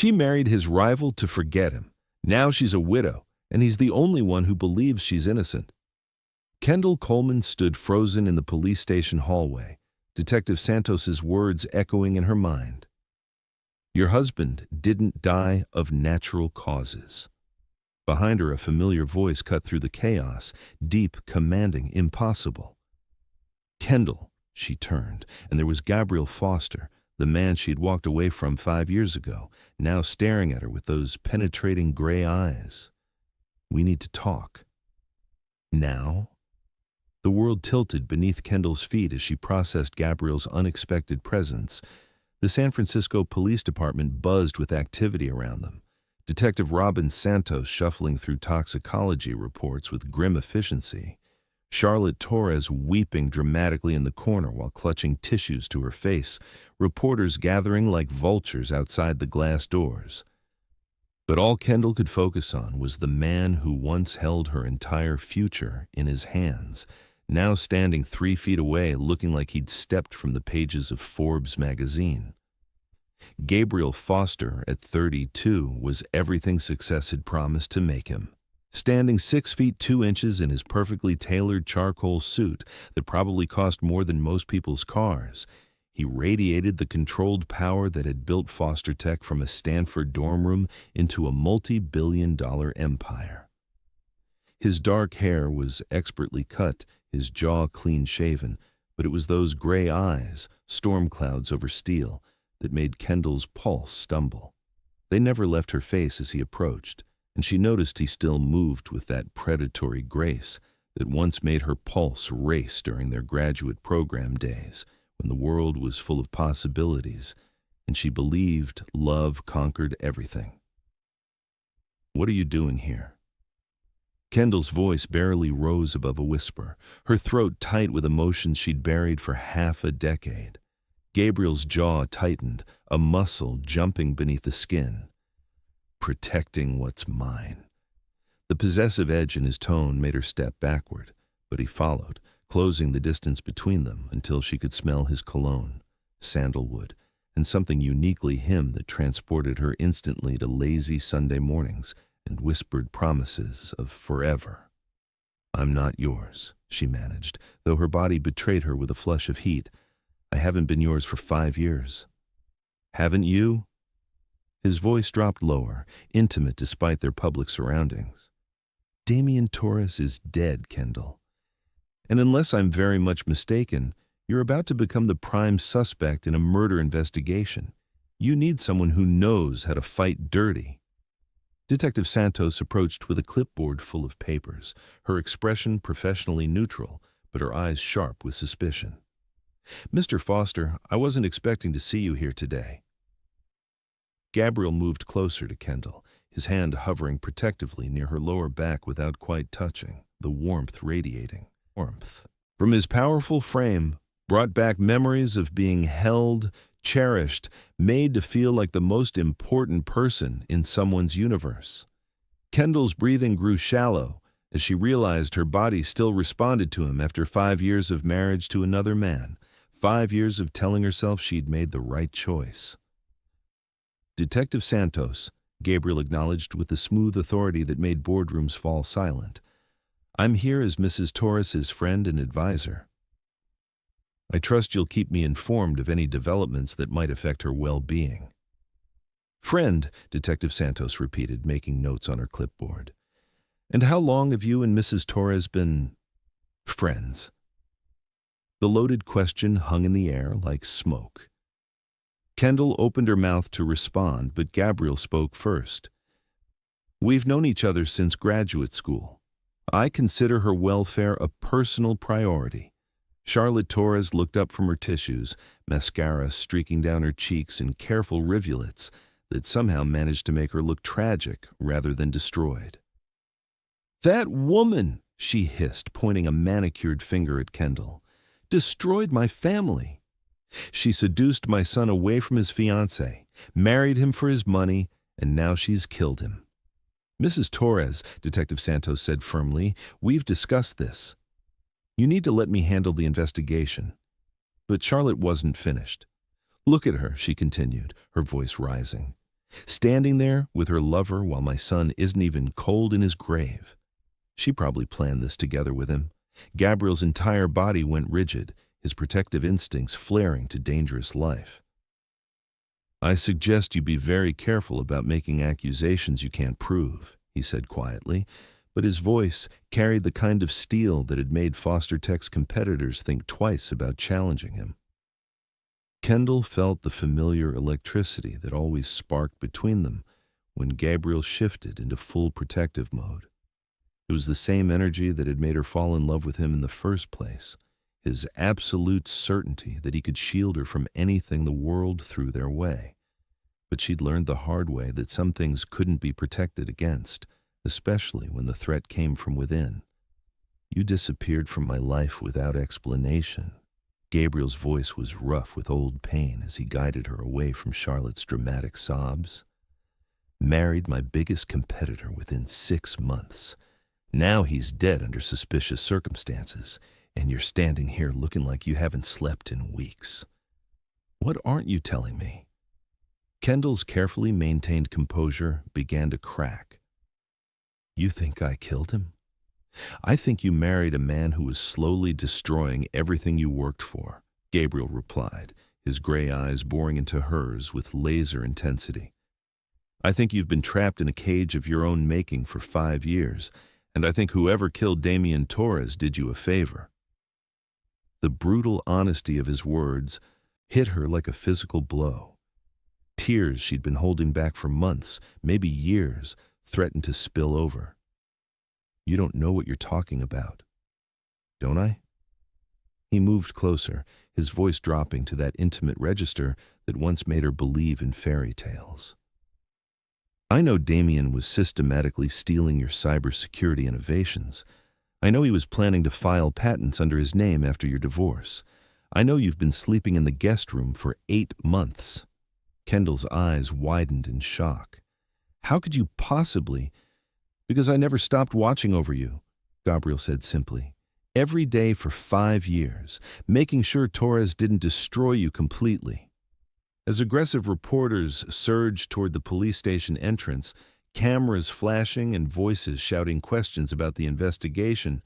She married his rival to forget him. Now she's a widow, and he's the only one who believes she's innocent. Kendall Coleman stood frozen in the police station hallway, Detective Santos's words echoing in her mind. Your husband didn't die of natural causes. Behind her, a familiar voice cut through the chaos, deep, commanding, impossible. Kendall, she turned, and there was Gabriel Foster, the man she'd walked away from 5 years ago, now staring at her with those penetrating gray eyes. We need to talk. Now? The world tilted beneath Kendall's feet as she processed Gabriel's unexpected presence. The San Francisco Police Department buzzed with activity around them. Detective Robin Santos shuffling through toxicology reports with grim efficiency. Charlotte Torres weeping dramatically in the corner while clutching tissues to her face. Reporters gathering like vultures outside the glass doors. But all Kendall could focus on was the man who once held her entire future in his hands, now standing 3 feet away looking like he'd stepped from the pages of Forbes magazine. Gabriel Foster, at 32, was everything success had promised to make him. Standing 6 feet 2 inches in his perfectly tailored charcoal suit that probably cost more than most people's cars, he radiated the controlled power that had built Foster Tech from a Stanford dorm room into a multi-billion-dollar empire. His dark hair was expertly cut, his jaw clean-shaven, but it was those gray eyes, storm clouds over steel, that made Kendall's pulse stumble. They never left her face as he approached, and she noticed he still moved with that predatory grace that once made her pulse race during their graduate program days, when the world was full of possibilities, and she believed love conquered everything. What are you doing here? Kendall's voice barely rose above a whisper, her throat tight with emotions she'd buried for half a decade. Gabriel's jaw tightened, a muscle jumping beneath the skin. Protecting what's mine. The possessive edge in his tone made her step backward, but he followed, closing the distance between them until she could smell his cologne, sandalwood, and something uniquely him that transported her instantly to lazy Sunday mornings and whispered promises of forever. I'm not yours, she managed, though her body betrayed her with a flush of heat. I haven't been yours for 5 years. Haven't you? His voice dropped lower, intimate despite their public surroundings. Damian Torres is dead, Kendall. And unless I'm very much mistaken, you're about to become the prime suspect in a murder investigation. You need someone who knows how to fight dirty. Detective Santos approached with a clipboard full of papers, her expression professionally neutral, but her eyes sharp with suspicion. Mr. Foster, I wasn't expecting to see you here today. Gabriel moved closer to Kendall, his hand hovering protectively near her lower back without quite touching, the warmth radiating. Warmth. From his powerful frame, brought back memories of being held, cherished, made to feel like the most important person in someone's universe. Kendall's breathing grew shallow as she realized her body still responded to him after 5 years of marriage to another man, 5 years of telling herself she'd made the right choice. Detective Santos, Gabriel acknowledged with the smooth authority that made boardrooms fall silent. I'm here as Mrs. Torres's friend and advisor. I trust you'll keep me informed of any developments that might affect her well-being. Friend, Detective Santos repeated, making notes on her clipboard. And how long have you and Mrs. Torres been friends? The loaded question hung in the air like smoke. Kendall opened her mouth to respond, but Gabriel spoke first. We've known each other since graduate school. I consider her welfare a personal priority. Charlotte Torres looked up from her tissues, mascara streaking down her cheeks in careful rivulets that somehow managed to make her look tragic rather than destroyed. That woman, she hissed, pointing a manicured finger at Kendall, destroyed my family. She seduced my son away from his fiancée, married him for his money, and now she's killed him. Mrs. Torres, Detective Santos said firmly, we've discussed this. You need to let me handle the investigation. But Charlotte wasn't finished. Look at her, she continued, her voice rising. Standing there with her lover while my son isn't even cold in his grave. She probably planned this together with him. Gabriel's entire body went rigid, his protective instincts flaring to dangerous life. I suggest you be very careful about making accusations you can't prove, he said quietly, but his voice carried the kind of steel that had made Foster Tech's competitors think twice about challenging him. Kendall felt the familiar electricity that always sparked between them when Gabriel shifted into full protective mode. It was the same energy that had made her fall in love with him in the first place, his absolute certainty that he could shield her from anything the world threw their way. But she'd learned the hard way that some things couldn't be protected against, especially when the threat came from within. You disappeared from my life without explanation. Gabriel's voice was rough with old pain as he guided her away from Charlotte's dramatic sobs. Married my biggest competitor within 6 months. Now he's dead under suspicious circumstances, and you're standing here looking like you haven't slept in weeks. What aren't you telling me? Kendall's carefully maintained composure began to crack. You think I killed him? I think you married a man who was slowly destroying everything you worked for, Gabriel replied, his gray eyes boring into hers with laser intensity. I think you've been trapped in a cage of your own making for 5 years, and I think whoever killed Damian Torres did you a favor. The brutal honesty of his words hit her like a physical blow. Tears she'd been holding back for months, maybe years, threatened to spill over. You don't know what you're talking about, don't I? He moved closer, his voice dropping to that intimate register that once made her believe in fairy tales. I know Damian was systematically stealing your cybersecurity innovations. I know he was planning to file patents under his name after your divorce. I know you've been sleeping in the guest room for 8 months. Kendall's eyes widened in shock. How could you possibly... Because I never stopped watching over you, Gabriel said simply. Every day for 5 years, making sure Torres didn't destroy you completely. As aggressive reporters surged toward the police station entrance, cameras flashing and voices shouting questions about the investigation,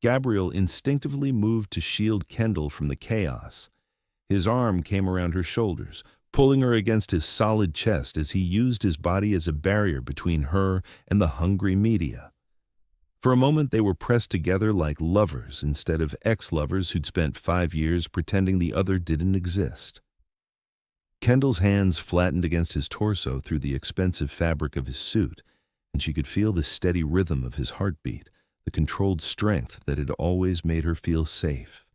Gabriel instinctively moved to shield Kendall from the chaos. His arm came around her shoulders, pulling her against his solid chest as he used his body as a barrier between her and the hungry media. For a moment they were pressed together like lovers instead of ex-lovers who'd spent 5 years pretending the other didn't exist. Kendall's hands flattened against his torso through the expensive fabric of his suit, and she could feel the steady rhythm of his heartbeat, the controlled strength that had always made her feel safe.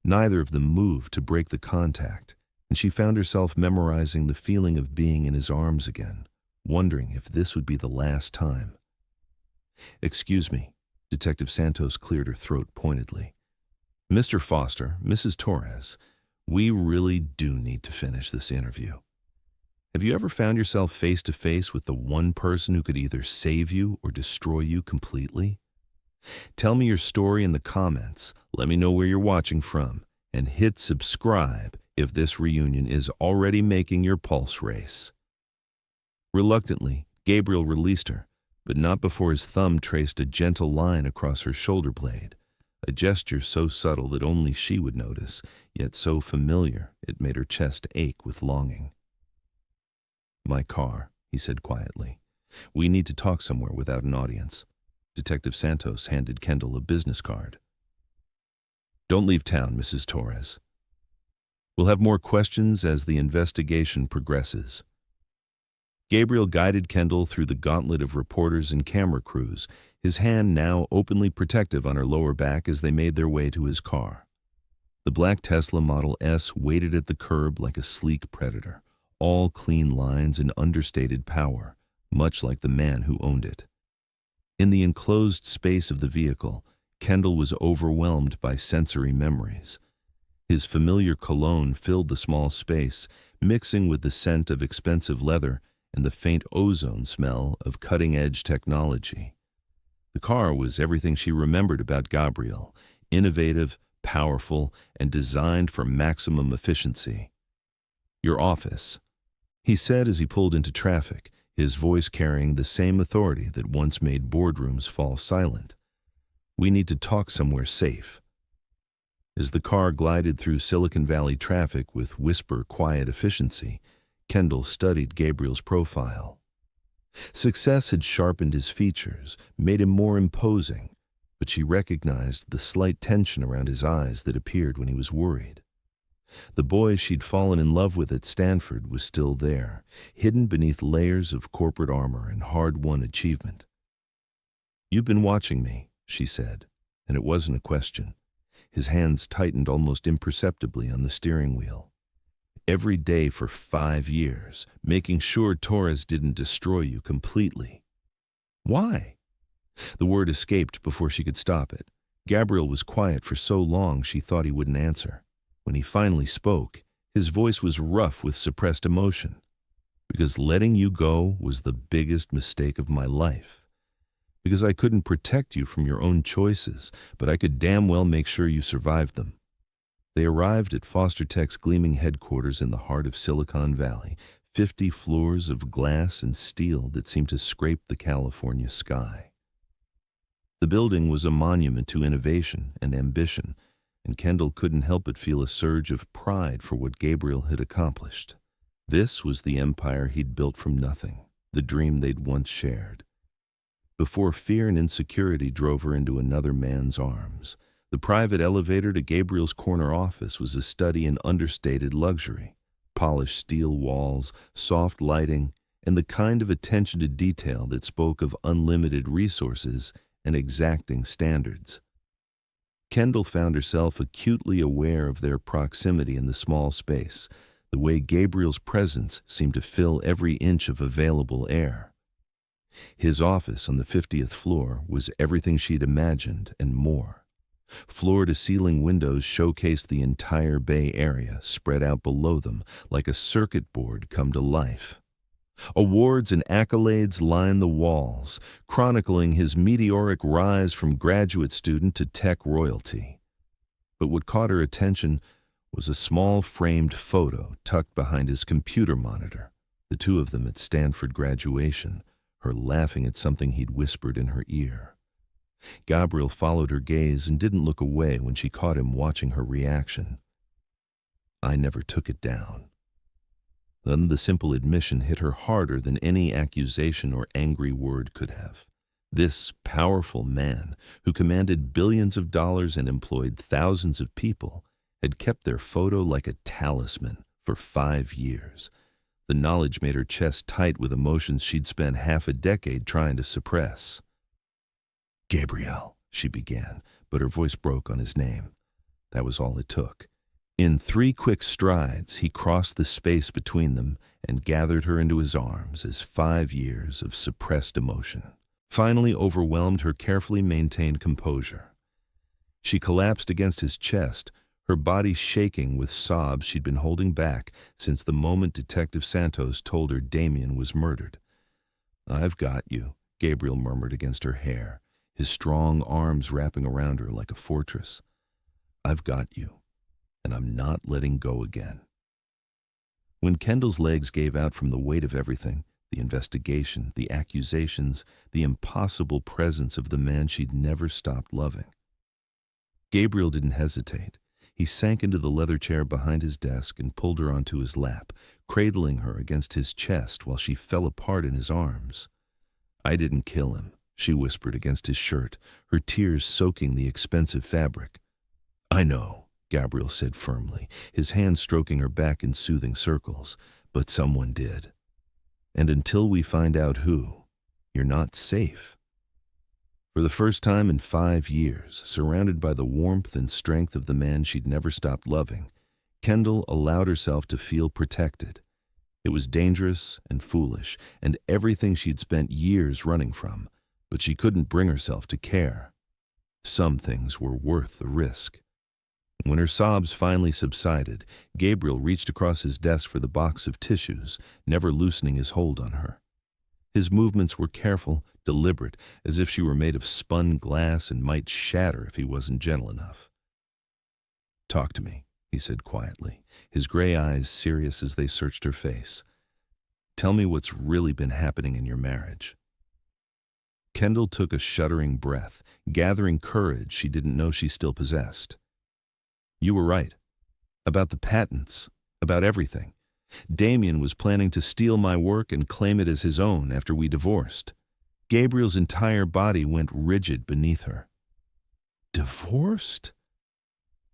Neither of them moved to break the contact, and she found herself memorizing the feeling of being in his arms again, wondering if this would be the last time. Excuse me, Detective Santos cleared her throat pointedly. Mr. Foster, Mrs. Torres, we really do need to finish this interview. Have you ever found yourself face to face with the one person who could either save you or destroy you completely? Tell me your story in the comments, let me know where you're watching from, and hit subscribe if this reunion is already making your pulse race. Reluctantly, Gabriel released her, but not before his thumb traced a gentle line across her shoulder blade, a gesture so subtle that only she would notice, yet so familiar it made her chest ache with longing. My car, he said quietly. We need to talk somewhere without an audience. Detective Santos handed Kendall a business card. Don't leave town, Mrs. Torres. We'll have more questions as the investigation progresses. Gabriel guided Kendall through the gauntlet of reporters and camera crews, his hand now openly protective on her lower back as they made their way to his car. The black Tesla Model S waited at the curb like a sleek predator, all clean lines and understated power, much like the man who owned it. In the enclosed space of the vehicle, Kendall was overwhelmed by sensory memories. His familiar cologne filled the small space, mixing with the scent of expensive leather and the faint ozone smell of cutting-edge technology. The car was everything she remembered about Gabriel, innovative, powerful, and designed for maximum efficiency. Your office. he said as he pulled into traffic, his voice carrying the same authority that once made boardrooms fall silent. "We need to talk somewhere safe." As the car glided through Silicon Valley traffic with whisper-quiet efficiency, Kendall studied Gabriel's profile. Success had sharpened his features, made him more imposing, but she recognized the slight tension around his eyes that appeared when he was worried. The boy she'd fallen in love with at Stanford was still there, hidden beneath layers of corporate armor and hard-won achievement. "You've been watching me," she said, and it wasn't a question. His hands tightened almost imperceptibly on the steering wheel. "Every day for 5 years, making sure Torres didn't destroy you completely." "Why?" The word escaped before she could stop it. Gabriel was quiet for so long she thought he wouldn't answer. When he finally spoke, his voice was rough with suppressed emotion. "Because letting you go was the biggest mistake of my life. Because I couldn't protect you from your own choices, but I could damn well make sure you survived them." They arrived at Foster Tech's gleaming headquarters in the heart of Silicon Valley, 50 floors of glass and steel that seemed to scrape the California sky. The building was a monument to innovation and ambition, and Kendall couldn't help but feel a surge of pride for what Gabriel had accomplished. This was the empire he'd built from nothing, the dream they'd once shared. Before fear and insecurity drove her into another man's arms, the private elevator to Gabriel's corner office was a study in understated luxury. Polished steel walls, soft lighting, and the kind of attention to detail that spoke of unlimited resources and exacting standards. Kendall found herself acutely aware of their proximity in the small space, the way Gabriel's presence seemed to fill every inch of available air. His office on the 50th floor was everything she'd imagined and more. Floor-to-ceiling windows showcased the entire Bay Area spread out below them like a circuit board come to life. Awards and accolades lined the walls, chronicling his meteoric rise from graduate student to tech royalty. But what caught her attention was a small framed photo tucked behind his computer monitor, the two of them at Stanford graduation, her laughing at something he'd whispered in her ear. Gabriel followed her gaze and didn't look away when she caught him watching her reaction. "I never took it down." Then the simple admission hit her harder than any accusation or angry word could have. This powerful man, who commanded billions of dollars and employed thousands of people, had kept their photo like a talisman for 5 years. The knowledge made her chest tight with emotions she'd spent half a decade trying to suppress. "Gabriel," she began, but her voice broke on his name. That was all it took. In 3 quick strides, he crossed the space between them and gathered her into his arms as 5 years of suppressed emotion finally overwhelmed her carefully maintained composure. She collapsed against his chest, her body shaking with sobs she'd been holding back since the moment Detective Santos told her Damien was murdered. "I've got you," Gabriel murmured against her hair, his strong arms wrapping around her like a fortress. "I've got you. And I'm not letting go again." When Kendall's legs gave out from the weight of everything, the investigation, the accusations, the impossible presence of the man she'd never stopped loving, Gabriel didn't hesitate. He sank into the leather chair behind his desk and pulled her onto his lap, cradling her against his chest while she fell apart in his arms. "I didn't kill him," she whispered against his shirt, her tears soaking the expensive fabric. "I know," Gabriel said firmly, his hand stroking her back in soothing circles, "but someone did. And until we find out who, you're not safe." For the first time in 5 years, surrounded by the warmth and strength of the man she'd never stopped loving, Kendall allowed herself to feel protected. It was dangerous and foolish, and everything she'd spent years running from, but she couldn't bring herself to care. Some things were worth the risk. When her sobs finally subsided, Gabriel reached across his desk for the box of tissues, never loosening his hold on her. His movements were careful, deliberate, as if she were made of spun glass and might shatter if he wasn't gentle enough. "Talk to me," he said quietly, his gray eyes serious as they searched her face. Tell me what's really been happening in your marriage." Kendall took a shuddering breath, gathering courage she didn't know she still possessed. "You were right. About the patents, about everything. Damien was planning to steal my work and claim it as his own after we divorced." Gabriel's entire body went rigid beneath her. "Divorced?"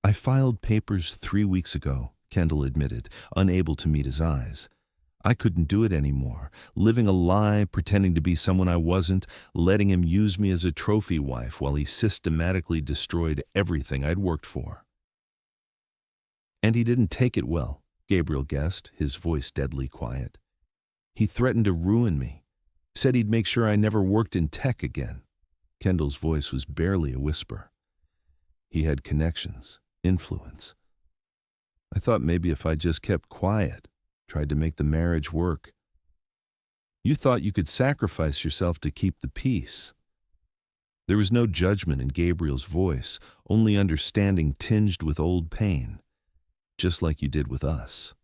"I filed papers 3 weeks ago," Kendall admitted, unable to meet his eyes. "I couldn't do it anymore, living a lie, pretending to be someone I wasn't, letting him use me as a trophy wife while he systematically destroyed everything I'd worked for." "And he didn't take it well," Gabriel guessed, his voice deadly quiet. "He threatened to ruin me, said he'd make sure I never worked in tech again." Kendall's voice was barely a whisper. "He had connections, influence. I thought maybe if I just kept quiet, tried to make the marriage work." "You thought you could sacrifice yourself to keep the peace." There was no judgment in Gabriel's voice, only understanding tinged with old pain. "Just like you did with us."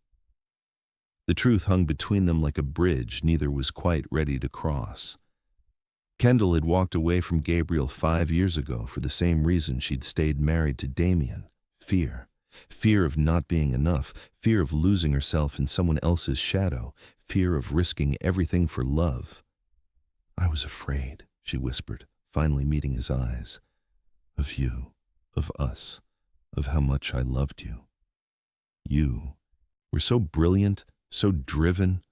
The truth hung between them like a bridge neither was quite ready to cross. Kendall had walked away from Gabriel 5 years ago for the same reason she'd stayed married to Damien: fear. Fear of not being enough, fear of losing herself in someone else's shadow, fear of risking everything for love. "I was afraid," she whispered, finally meeting his eyes. "Of you, of us, of how much I loved you. You were so brilliant, so driven.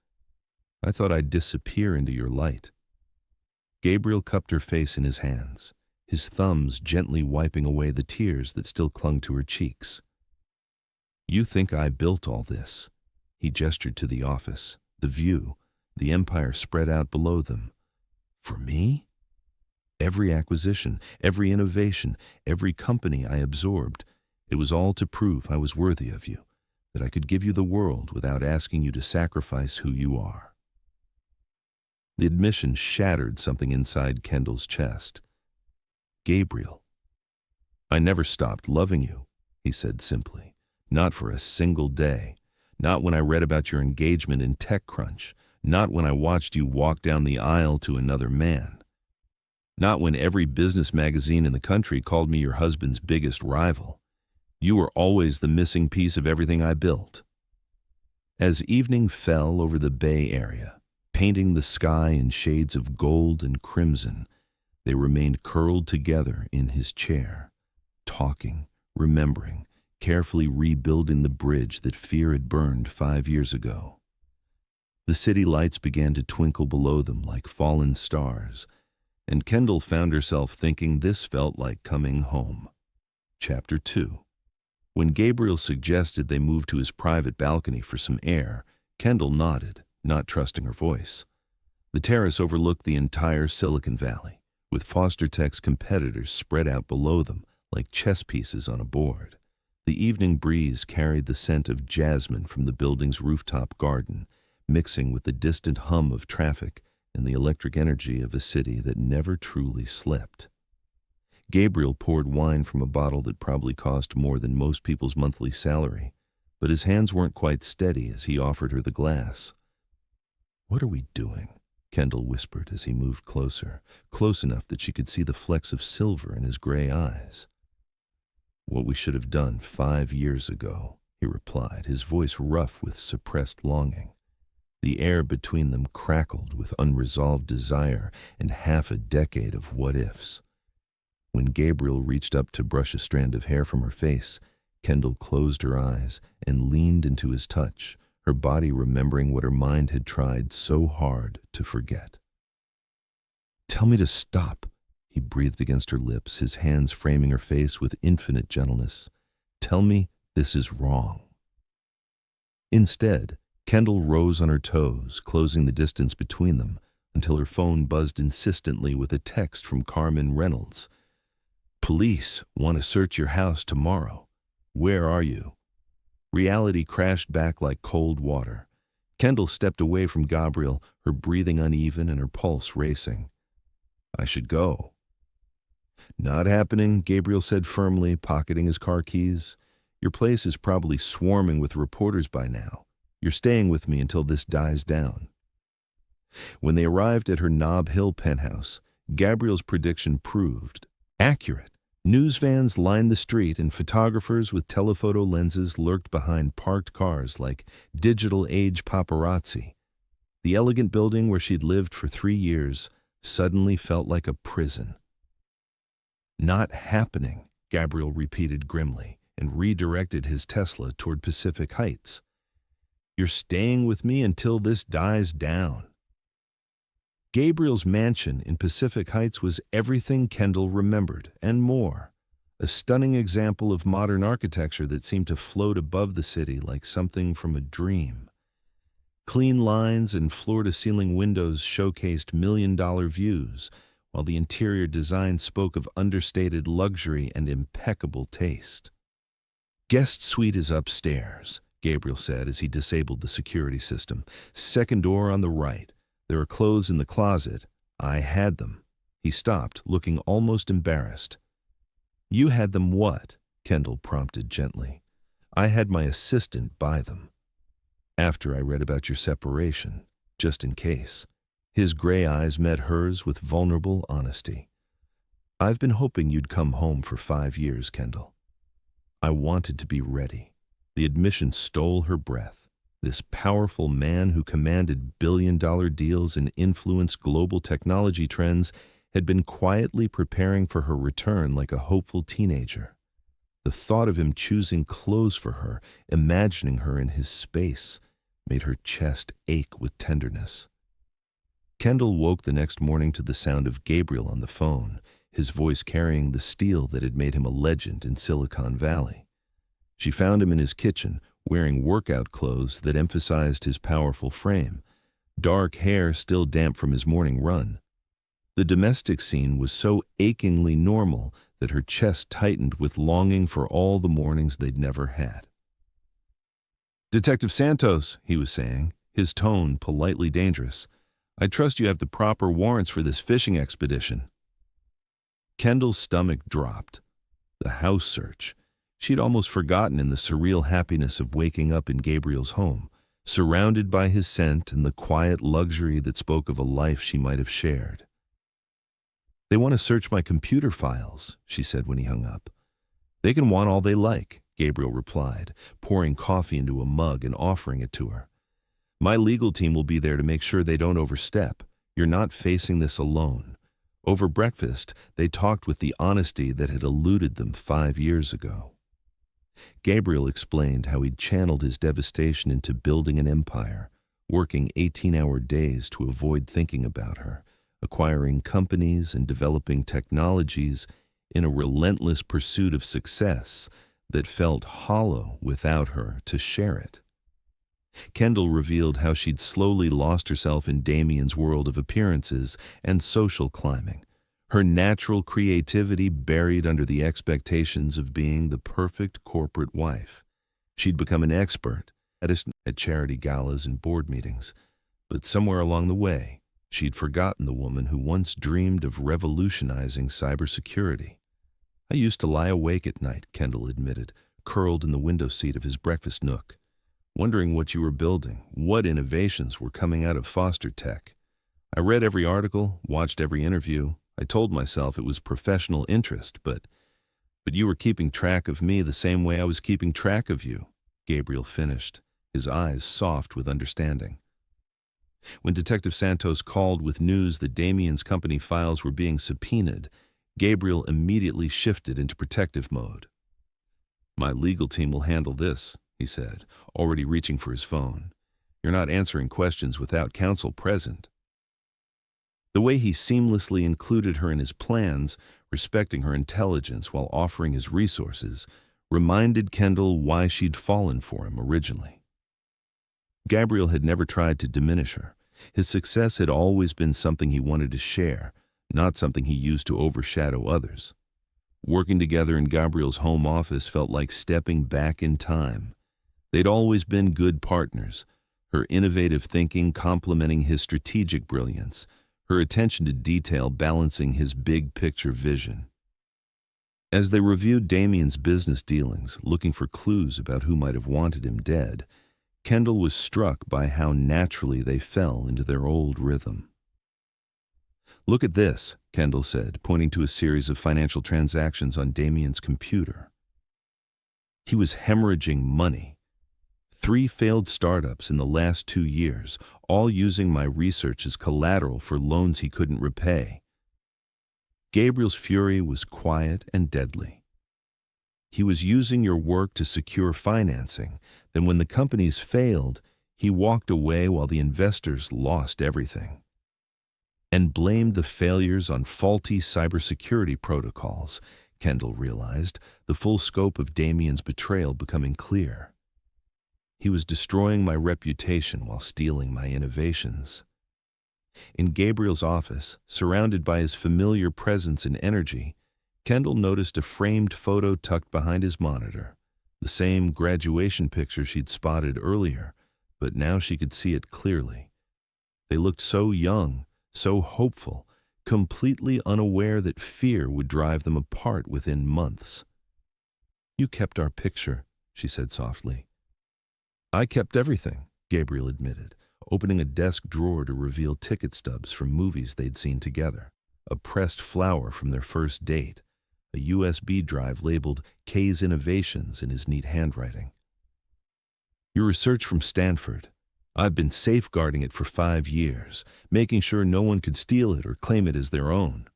I thought I'd disappear into your light." Gabriel cupped her face in his hands, his thumbs gently wiping away the tears that still clung to her cheeks. "You think I built all this?" He gestured to the office, the view, the empire spread out below them. "For me? Every acquisition, every innovation, every company I absorbed, it was all to prove I was worthy of you, that I could give you the world without asking you to sacrifice who you are." The admission shattered something inside Kendall's chest. "Gabriel, I never stopped loving you," he said simply. "Not for a single day. Not when I read about your engagement in TechCrunch. Not when I watched you walk down the aisle to another man. Not when every business magazine in the country called me your husband's biggest rival. You were always the missing piece of everything I built." As evening fell over the Bay Area, painting the sky in shades of gold and crimson, they remained curled together in his chair, talking, remembering, carefully rebuilding the bridge that fear had burned 5 years ago. The city lights began to twinkle below them like fallen stars, and Kendall found herself thinking this felt like coming home. Chapter 2. When Gabriel suggested they move to his private balcony for some air, Kendall nodded, not trusting her voice. The terrace overlooked the entire Silicon Valley, with Foster Tech's competitors spread out below them like chess pieces on a board. The evening breeze carried the scent of jasmine from the building's rooftop garden, mixing with the distant hum of traffic and the electric energy of a city that never truly slept. Gabriel poured wine from a bottle that probably cost more than most people's monthly salary, but his hands weren't quite steady as he offered her the glass. "What are we doing?" Kendall whispered as he moved closer, close enough that she could see the flecks of silver in his gray eyes. "What we should have done 5 years ago," he replied, his voice rough with suppressed longing. The air between them crackled with unresolved desire and half a decade of what-ifs. When Gabriel reached up to brush a strand of hair from her face, Kendall closed her eyes and leaned into his touch, her body remembering what her mind had tried so hard to forget. "Tell me to stop," he breathed against her lips, his hands framing her face with infinite gentleness. "Tell me this is wrong." Instead, Kendall rose on her toes, closing the distance between them, until her phone buzzed insistently with a text from Carmen Reynolds. "Police want to search your house tomorrow. Where are you?" Reality crashed back like cold water. Kendall stepped away from Gabriel, her breathing uneven and her pulse racing. "I should go." "Not happening," Gabriel said firmly, pocketing his car keys. "Your place is probably swarming with reporters by now. You're staying with me until this dies down." When they arrived at her Nob Hill penthouse, Gabriel's prediction proved accurate. News vans lined the street, and photographers with telephoto lenses lurked behind parked cars like digital age paparazzi. The elegant building where she'd lived for 3 years suddenly felt like a prison. "Not happening," Gabriel repeated grimly and redirected his Tesla toward Pacific Heights. "You're staying with me until this dies down." Gabriel's mansion in Pacific Heights was everything Kendall remembered, and more. A stunning example of modern architecture that seemed to float above the city like something from a dream. Clean lines and floor-to-ceiling windows showcased million-dollar views, while the interior design spoke of understated luxury and impeccable taste. "Guest suite is upstairs," Gabriel said as he disabled the security system. "Second door on the right. There are clothes in the closet. I had them." He stopped, looking almost embarrassed. "You had them what?" Kendall prompted gently. "I had my assistant buy them. After I read about your separation, just in case." His gray eyes met hers with vulnerable honesty. "I've been hoping you'd come home for 5 years, Kendall. I wanted to be ready." The admission stole her breath. This powerful man who commanded billion-dollar deals and influenced global technology trends had been quietly preparing for her return like a hopeful teenager. The thought of him choosing clothes for her, imagining her in his space, made her chest ache with tenderness. Kendall woke the next morning to the sound of Gabriel on the phone, his voice carrying the steel that had made him a legend in Silicon Valley. She found him in his kitchen, wearing workout clothes that emphasized his powerful frame, dark hair still damp from his morning run. The domestic scene was so achingly normal that her chest tightened with longing for all the mornings they'd never had. "Detective Santos," he was saying, his tone politely dangerous, "I trust you have the proper warrants for this fishing expedition." Kendall's stomach dropped. The house search. She'd almost forgotten in the surreal happiness of waking up in Gabriel's home, surrounded by his scent and the quiet luxury that spoke of a life she might have shared. "They want to search my computer files," she said when he hung up. "They can want all they like," Gabriel replied, pouring coffee into a mug and offering it to her. "My legal team will be there to make sure they don't overstep. You're not facing this alone." Over breakfast, they talked with the honesty that had eluded them 5 years ago. Gabriel explained how he'd channeled his devastation into building an empire, working 18-hour days to avoid thinking about her, acquiring companies and developing technologies in a relentless pursuit of success that felt hollow without her to share it. Kendall revealed how she'd slowly lost herself in Damien's world of appearances and social climbing, her natural creativity buried under the expectations of being the perfect corporate wife. She'd become an expert at charity galas and board meetings, but somewhere along the way, she'd forgotten the woman who once dreamed of revolutionizing cybersecurity. "I used to lie awake at night," Kendall admitted, curled in the window seat of his breakfast nook, wondering what you were building, what innovations were coming out of Foster Tech. I read every article, watched every interview. I told myself it was professional interest, but you were keeping track of me the same way I was keeping track of you," Gabriel finished, his eyes soft with understanding. When Detective Santos called with news that Damien's company files were being subpoenaed, Gabriel immediately shifted into protective mode. "My legal team will handle this," he said, already reaching for his phone. "You're not answering questions without counsel present." The way he seamlessly included her in his plans, respecting her intelligence while offering his resources, reminded Kendall why she'd fallen for him originally. Gabriel had never tried to diminish her. His success had always been something he wanted to share, not something he used to overshadow others. Working together in Gabriel's home office felt like stepping back in time. They'd always been good partners, her innovative thinking complementing his strategic brilliance, her attention to detail balancing his big-picture vision. As they reviewed Damien's business dealings, looking for clues about who might have wanted him dead, Kendall was struck by how naturally they fell into their old rhythm. "Look at this," Kendall said, pointing to a series of financial transactions on Damien's computer. He was hemorrhaging money. 3 failed startups in the last 2 years, all using my research as collateral for loans he couldn't repay. Gabriel's fury was quiet and deadly. He was using your work to secure financing. Then when the companies failed, he walked away while the investors lost everything. And blamed the failures on faulty cybersecurity protocols, Kendall realized, the full scope of Damien's betrayal becoming clear. He was destroying my reputation while stealing my innovations. In Gabriel's office, surrounded by his familiar presence and energy, Kendall noticed a framed photo tucked behind his monitor, the same graduation picture she'd spotted earlier, but now she could see it clearly. They looked so young, so hopeful, completely unaware that fear would drive them apart within months. "You kept our picture," she said softly. "I kept everything," Gabriel admitted, opening a desk drawer to reveal ticket stubs from movies they'd seen together, a pressed flower from their first date, a USB drive labeled K's Innovations in his neat handwriting. "Your research from Stanford. I've been safeguarding it for 5 years, making sure no one could steal it or claim it as their own."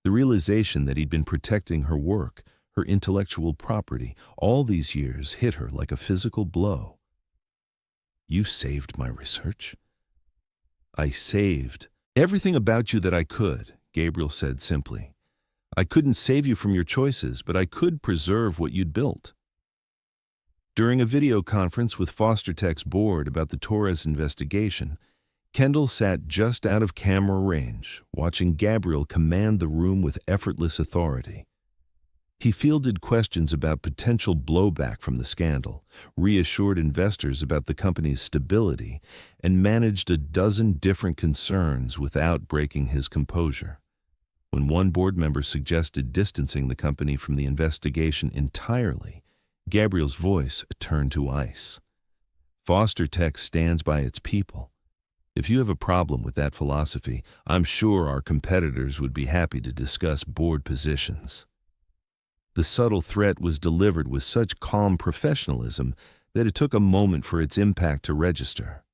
The realization that he'd been protecting her work, her intellectual property, all these years hit her like a physical blow. "You saved my research?" "I saved everything about you that I could," Gabriel said simply. "I couldn't save you from your choices, but I could preserve what you'd built." During a video conference with Foster Tech's board about the Torres investigation, Kendall sat just out of camera range, watching Gabriel command the room with effortless authority. He fielded questions about potential blowback from the scandal, reassured investors about the company's stability, and managed a dozen different concerns without breaking his composure. When one board member suggested distancing the company from the investigation entirely, Gabriel's voice turned to ice. "Foster Tech stands by its people. If you have a problem with that philosophy, I'm sure our competitors would be happy to discuss board positions." The subtle threat was delivered with such calm professionalism that it took a moment for its impact to register.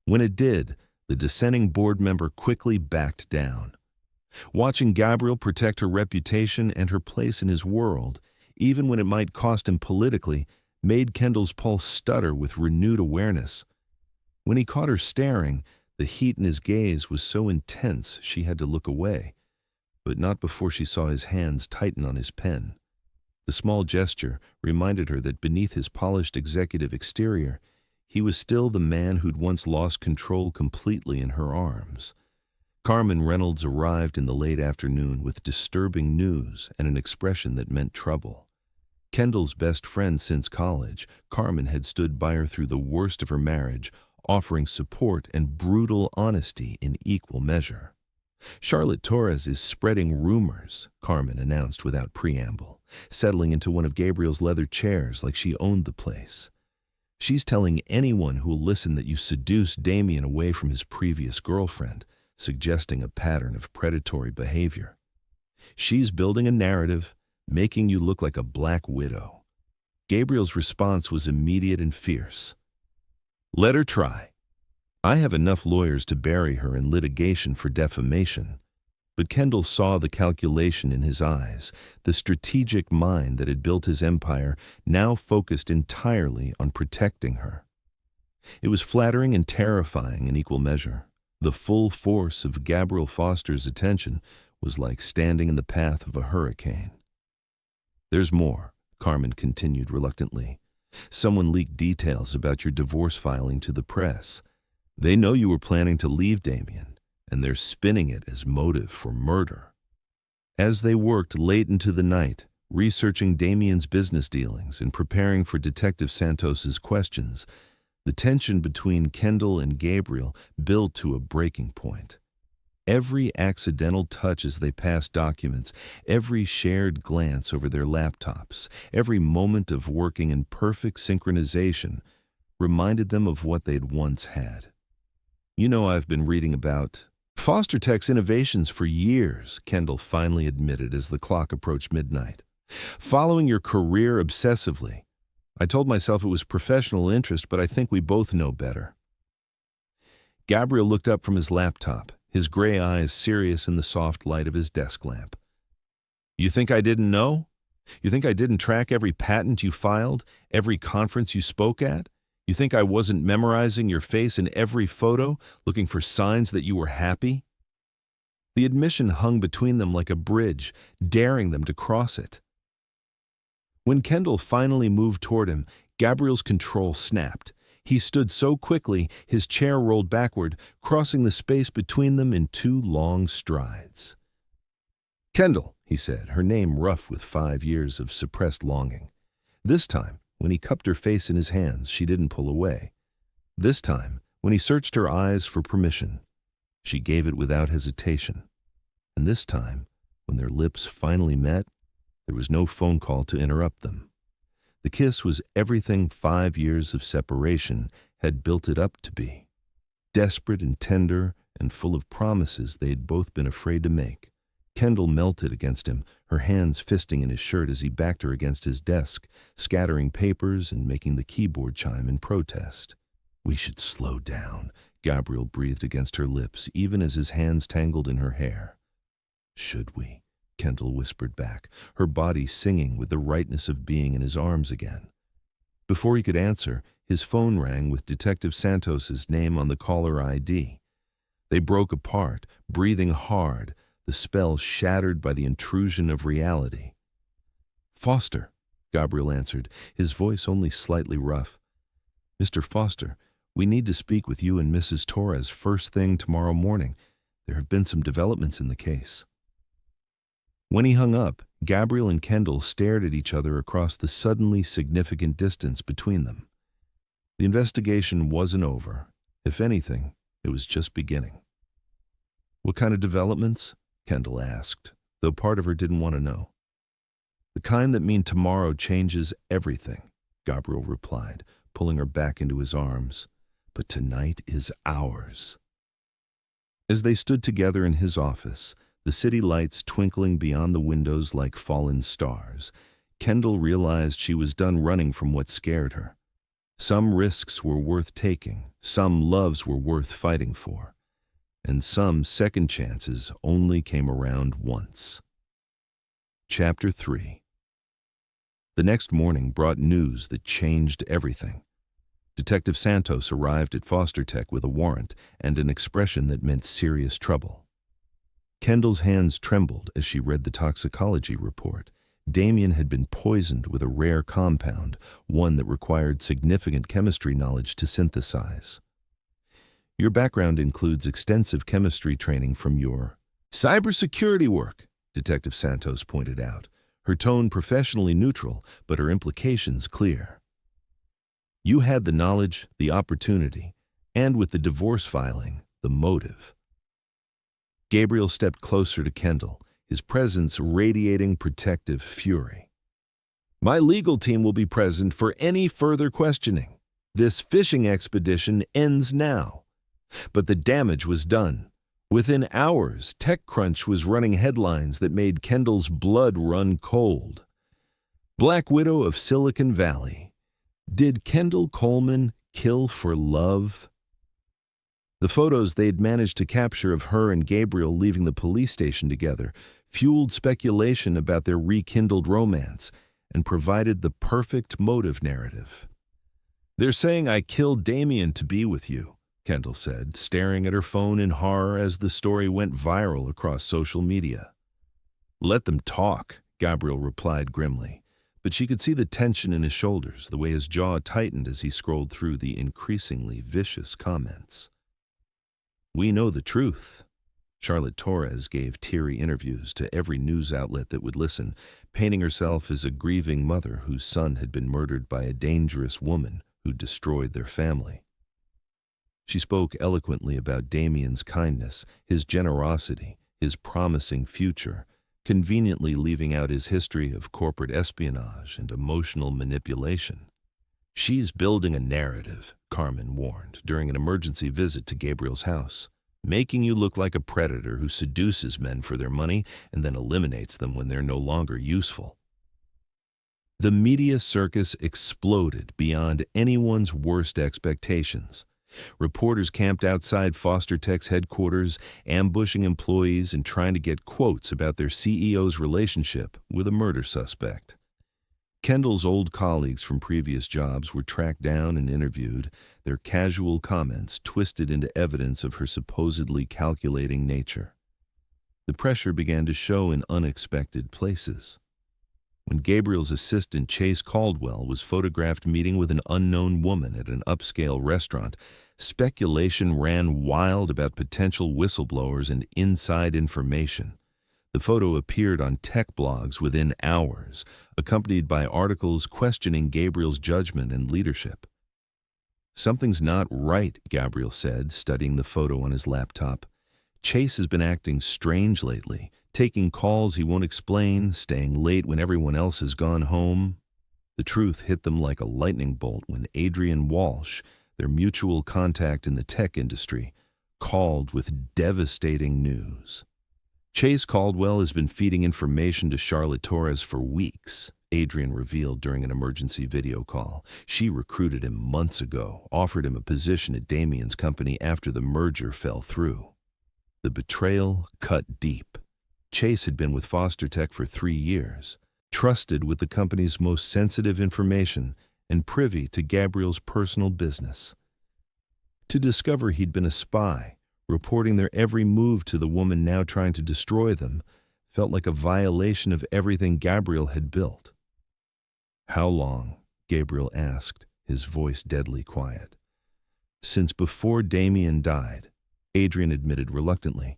When it did, the dissenting board member quickly backed down. Watching Gabriel protect her reputation and her place in his world, even when it might cost him politically, made Kendall's pulse stutter with renewed awareness. When he caught her staring, the heat in his gaze was so intense she had to look away, but not before she saw his hands tighten on his pen. The small gesture reminded her that beneath his polished executive exterior, he was still the man who'd once lost control completely in her arms. Carmen Reynolds arrived in the late afternoon with disturbing news and an expression that meant trouble. Kendall's best friend since college, Carmen had stood by her through the worst of her marriage, offering support and brutal honesty in equal measure. "Charlotte Torres is spreading rumors," Carmen announced without preamble, settling into one of Gabriel's leather chairs like she owned the place. "She's telling anyone who'll listen that you seduced Damien away from his previous girlfriend, suggesting a pattern of predatory behavior. She's building a narrative, making you look like a black widow." Gabriel's response was immediate and fierce. "Let her try. I have enough lawyers to bury her in litigation for defamation." But Kendall saw the calculation in his eyes, the strategic mind that had built his empire now focused entirely on protecting her. It was flattering and terrifying in equal measure. The full force of Gabriel Foster's attention was like standing in the path of a hurricane. "There's more," Carmen continued reluctantly. "Someone leaked details about your divorce filing to the press. They know you were planning to leave Damien, and they're spinning it as motive for murder." As they worked late into the night, researching Damien's business dealings and preparing for Detective Santos's questions, the tension between Kendall and Gabriel built to a breaking point. Every accidental touch as they passed documents, every shared glance over their laptops, every moment of working in perfect synchronization reminded them of what they'd once had. You know, I've been reading about Foster Tech's innovations for years, Kendall finally admitted as the clock approached midnight. Following your career obsessively. I told myself it was professional interest, but I think we both know better. Gabriel looked up from his laptop, his gray eyes serious in the soft light of his desk lamp. You think I didn't know? You think I didn't track every patent you filed, every conference you spoke at? You think I wasn't memorizing your face in every photo, looking for signs that you were happy? The admission hung between them like a bridge, daring them to cross it. When Kendall finally moved toward him, Gabriel's control snapped. He stood so quickly, his chair rolled backward, crossing the space between them in 2 long strides. Kendall, he said, her name rough with 5 years of suppressed longing. This time, when he cupped her face in his hands, she didn't pull away. This time, when he searched her eyes for permission, she gave it without hesitation. And this time, when their lips finally met, there was no phone call to interrupt them. The kiss was everything 5 years of separation had built it up to be. Desperate and tender and full of promises they had both been afraid to make. Kendall melted against him, her hands fisting in his shirt as he backed her against his desk, scattering papers and making the keyboard chime in protest. We should slow down, Gabriel breathed against her lips, even as his hands tangled in her hair. Should we? Kendall whispered back, her body singing with the rightness of being in his arms again. Before he could answer, his phone rang with Detective Santos's name on the caller ID. They broke apart, breathing hard, the spell shattered by the intrusion of reality. Foster, Gabriel answered, his voice only slightly rough. Mr. Foster, we need to speak with you and Mrs. Torres first thing tomorrow morning. There have been some developments in the case. When he hung up, Gabriel and Kendall stared at each other across the suddenly significant distance between them. The investigation wasn't over. If anything, it was just beginning. What kind of developments? Kendall asked, though part of her didn't want to know. The kind that mean tomorrow changes everything, Gabriel replied, pulling her back into his arms. But tonight is ours. As they stood together in his office, the city lights twinkling beyond the windows like fallen stars, Kendall realized she was done running from what scared her. Some risks were worth taking, some loves were worth fighting for, and some second chances only came around once. Chapter 3. The next morning brought news that changed everything. Detective Santos arrived at Foster Tech with a warrant and an expression that meant serious trouble. Kendall's hands trembled as she read the toxicology report. Damien had been poisoned with a rare compound, one that required significant chemistry knowledge to synthesize. Your background includes extensive chemistry training from your cybersecurity work, Detective Santos pointed out, her tone professionally neutral, but her implications clear. You had the knowledge, the opportunity, and with the divorce filing, the motive. Gabriel stepped closer to Kendall, his presence radiating protective fury. My legal team will be present for any further questioning. This fishing expedition ends now. But the damage was done. Within hours, TechCrunch was running headlines that made Kendall's blood run cold. Black Widow of Silicon Valley. Did Kendall Coleman kill for love? The photos they'd managed to capture of her and Gabriel leaving the police station together fueled speculation about their rekindled romance and provided the perfect motive narrative. They're saying I killed Damien to be with you, Kendall said, staring at her phone in horror as the story went viral across social media. Let them talk, Gabriel replied grimly, but she could see the tension in his shoulders, the way his jaw tightened as he scrolled through the increasingly vicious comments. We know the truth. Charlotte Torres gave teary interviews to every news outlet that would listen, painting herself as a grieving mother whose son had been murdered by a dangerous woman who destroyed their family. She spoke eloquently about Damien's kindness, his generosity, his promising future, conveniently leaving out his history of corporate espionage and emotional manipulation. She's building a narrative, Carmen warned during an emergency visit to Gabriel's house, making you look like a predator who seduces men for their money and then eliminates them when they're no longer useful. The media circus exploded beyond anyone's worst expectations. Reporters camped outside Foster Tech's headquarters, ambushing employees and trying to get quotes about their CEO's relationship with a murder suspect. Kendall's old colleagues from previous jobs were tracked down and interviewed, their casual comments twisted into evidence of her supposedly calculating nature. The pressure began to show in unexpected places. When Gabriel's assistant Chase Caldwell was photographed meeting with an unknown woman at an upscale restaurant, speculation ran wild about potential whistleblowers and inside information. The photo appeared on tech blogs within hours, accompanied by articles questioning Gabriel's judgment and leadership. "Something's not right," Gabriel said, studying the photo on his laptop. "Chase has been acting strange lately, taking calls he won't explain, staying late when everyone else has gone home." The truth hit them like a lightning bolt when Adrian Walsh, their mutual contact in the tech industry, called with devastating news. "Chase Caldwell has been feeding information to Charlotte Torres for weeks," Adrian revealed during an emergency video call. "She recruited him months ago, offered him a position at Damien's company after the merger fell through." The betrayal cut deep. Chase had been with Foster Tech for 3 years, trusted with the company's most sensitive information and privy to Gabriel's personal business. To discover he'd been a spy, reporting their every move to the woman now trying to destroy them, felt like a violation of everything Gabriel had built. "How long?" Gabriel asked, his voice deadly quiet. "Since before Damien died," Adrian admitted reluctantly.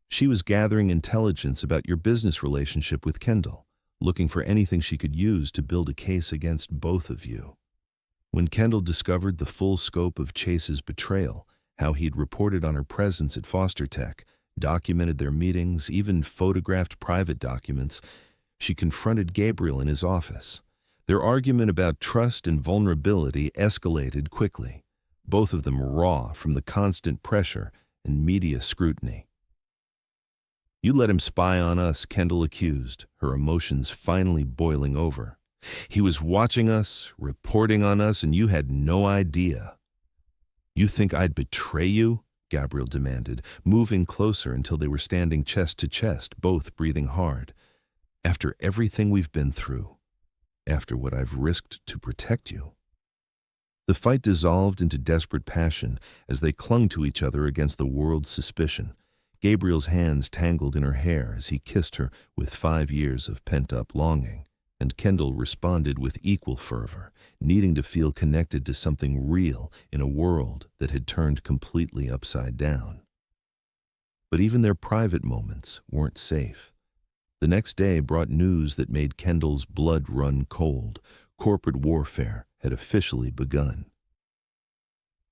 "She was gathering intelligence about your business relationship with Kendall, looking for anything she could use to build a case against both of you. When Kendall discovered the full scope of Chase's betrayal, how he'd reported on her presence at Foster Tech, documented their meetings, even photographed private documents, she confronted Gabriel in his office. Their argument about trust and vulnerability escalated quickly, both of them raw from the constant pressure and media scrutiny. "You let him spy on us," Kendall accused, her emotions finally boiling over. "He was watching us, reporting on us, and you had no idea." "You think I'd betray you?" Gabriel demanded, moving closer until they were standing chest to chest, both breathing hard. "After everything we've been through, after what I've risked to protect you." The fight dissolved into desperate passion as they clung to each other against the world's suspicion. Gabriel's hands tangled in her hair as he kissed her with 5 years of pent-up longing, and Kendall responded with equal fervor, needing to feel connected to something real in a world that had turned completely upside down. But even their private moments weren't safe. The next day brought news that made Kendall's blood run cold. Corporate warfare had officially begun.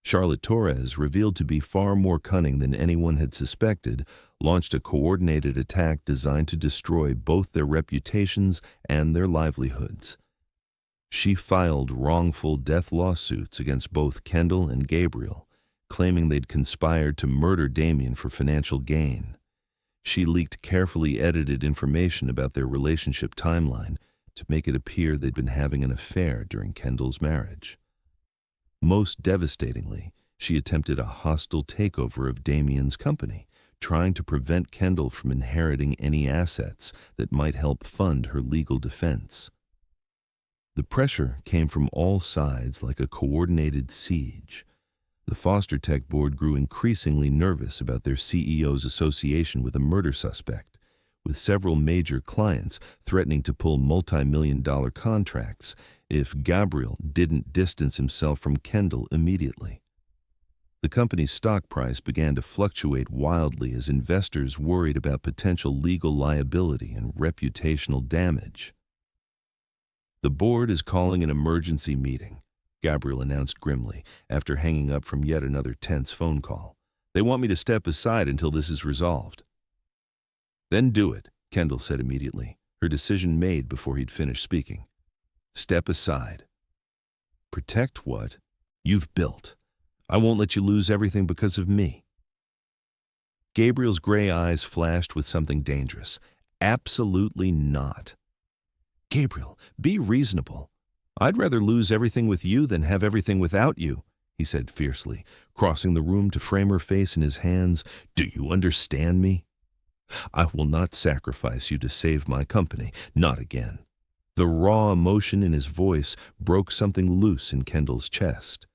Charlotte Torres, revealed to be far more cunning than anyone had suspected, launched a coordinated attack designed to destroy both their reputations and their livelihoods. She filed wrongful death lawsuits against both Kendall and Gabriel, claiming they'd conspired to murder Damien for financial gain. She leaked carefully edited information about their relationship timeline to make it appear they'd been having an affair during Kendall's marriage. Most devastatingly, she attempted a hostile takeover of Damien's company, trying to prevent Kendall from inheriting any assets that might help fund her legal defense. The pressure came from all sides like a coordinated siege. The Foster Tech board grew increasingly nervous about their CEO's association with a murder suspect, with several major clients threatening to pull multi-million-dollar contracts if Gabriel didn't distance himself from Kendall immediately. The company's stock price began to fluctuate wildly as investors worried about potential legal liability and reputational damage. "The board is calling an emergency meeting," Gabriel announced grimly after hanging up from yet another tense phone call. "They want me to step aside until this is resolved." "Then do it," Kendall said immediately, her decision made before he'd finished speaking. "Step aside." Protect what you've built. I won't let you lose everything because of me. Gabriel's gray eyes flashed with something dangerous. Absolutely not. Gabriel, be reasonable. I'd rather lose everything with you than have everything without you, he said fiercely, crossing the room to frame her face in his hands. Do you understand me? I will not sacrifice you to save my company, not again. The raw emotion in his voice broke something loose in Kendall's chest.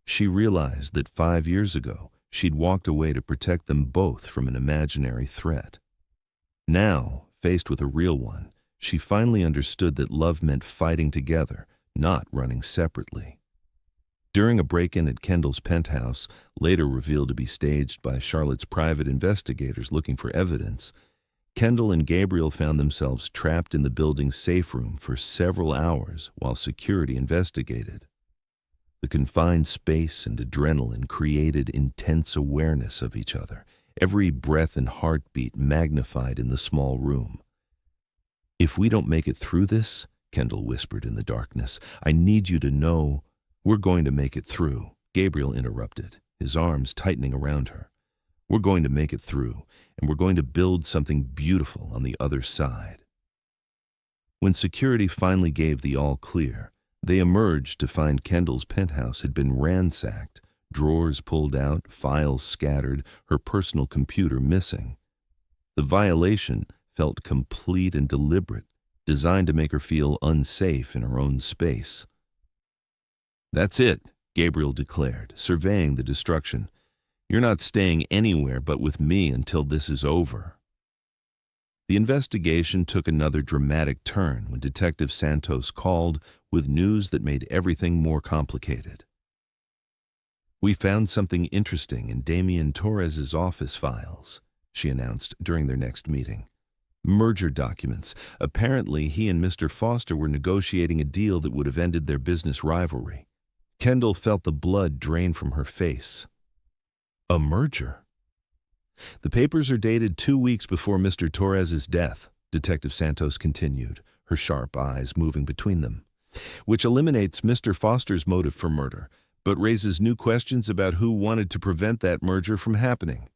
She realized that 5 years ago, she'd walked away to protect them both from an imaginary threat. Now, faced with a real one, she finally understood that love meant fighting together, not running separately. During a break-in at Kendall's penthouse, later revealed to be staged by Charlotte's private investigators looking for evidence, Kendall and Gabriel found themselves trapped in the building's safe room for several hours while security investigated. The confined space and adrenaline created intense awareness of each other, every breath and heartbeat magnified in the small room. If we don't make it through this, Kendall whispered in the darkness, I need you to know we're going to make it through. Gabriel interrupted, his arms tightening around her. We're going to make it through, and we're going to build something beautiful on the other side. When security finally gave the all clear, they emerged to find Kendall's penthouse had been ransacked, drawers pulled out, files scattered, her personal computer missing. The violation felt complete and deliberate, designed to make her feel unsafe in her own space. That's it, Gabriel declared, surveying the destruction. You're not staying anywhere but with me until this is over. The investigation took another dramatic turn when Detective Santos called with news that made everything more complicated. We found something interesting in Damian Torres's office files, she announced during their next meeting. Merger documents. Apparently, he and Mr. Foster were negotiating a deal that would have ended their business rivalry. Kendall felt the blood drain from her face. A merger? The papers are dated 2 weeks before Mr. Torres's death, Detective Santos continued, her sharp eyes moving between them, which eliminates Mr. Foster's motive for murder, but raises new questions about who wanted to prevent that merger from happening.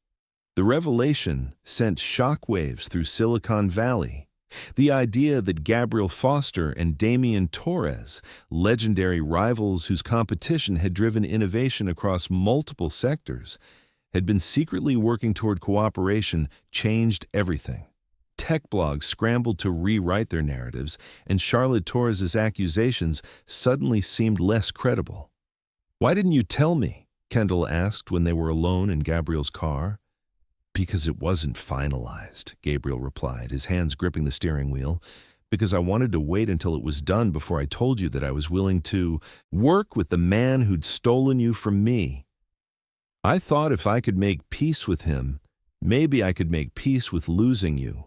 The revelation sent shockwaves through Silicon Valley. The idea that Gabriel Foster and Damian Torres, legendary rivals whose competition had driven innovation across multiple sectors, had been secretly working toward cooperation, changed everything. Tech blogs scrambled to rewrite their narratives, and Charlotte Torres's accusations suddenly seemed less credible. Why didn't you tell me? Kendall asked when they were alone in Gabriel's car. Because it wasn't finalized, Gabriel replied, his hands gripping the steering wheel. Because I wanted to wait until it was done before I told you that I was willing to work with the man who'd stolen you from me. I thought if I could make peace with him, maybe I could make peace with losing you.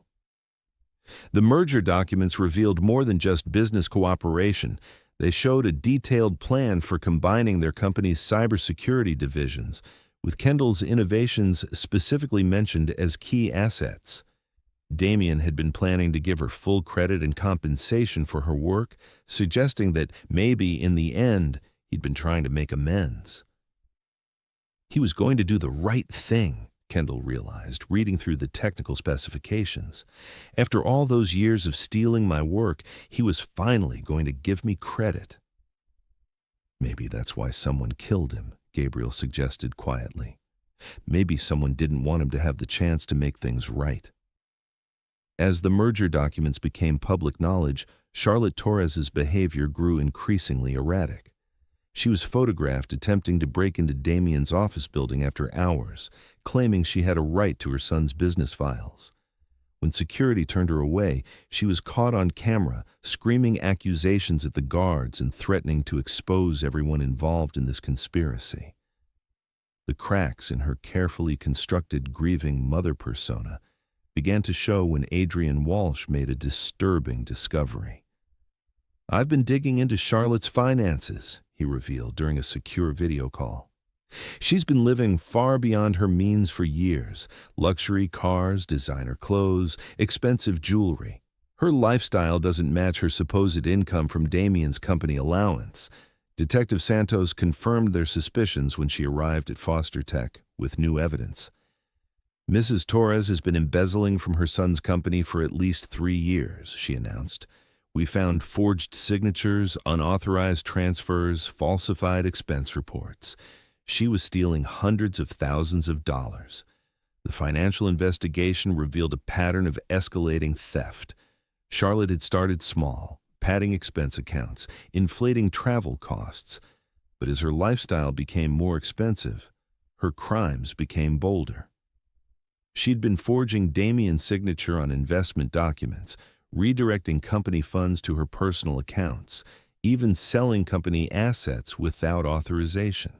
The merger documents revealed more than just business cooperation. They showed a detailed plan for combining their company's cybersecurity divisions, with Kendall's innovations specifically mentioned as key assets. Damian had been planning to give her full credit and compensation for her work, suggesting that maybe in the end he'd been trying to make amends. He was going to do the right thing, Kendall realized, reading through the technical specifications. After all those years of stealing my work, he was finally going to give me credit. Maybe that's why someone killed him, Gabriel suggested quietly. Maybe someone didn't want him to have the chance to make things right. As the merger documents became public knowledge, Charlotte Torres's behavior grew increasingly erratic. She was photographed attempting to break into Damian's office building after hours, claiming she had a right to her son's business files. When security turned her away, she was caught on camera, screaming accusations at the guards and threatening to expose everyone involved in this conspiracy. The cracks in her carefully constructed grieving mother persona began to show when Adrian Walsh made a disturbing discovery. I've been digging into Charlotte's finances, he revealed during a secure video call. She's been living far beyond her means for years. Luxury cars, designer clothes, expensive jewelry. Her lifestyle doesn't match her supposed income from Damian's company allowance. Detective Santos confirmed their suspicions when she arrived at Foster Tech with new evidence. Mrs. Torres has been embezzling from her son's company for at least 3 years, she announced. We found forged signatures, unauthorized transfers, falsified expense reports. She was stealing hundreds of thousands of dollars. The financial investigation revealed a pattern of escalating theft. Charlotte had started small, padding expense accounts, inflating travel costs. But as her lifestyle became more expensive, her crimes became bolder. She'd been forging Damien's signature on investment documents, redirecting company funds to her personal accounts, even selling company assets without authorization.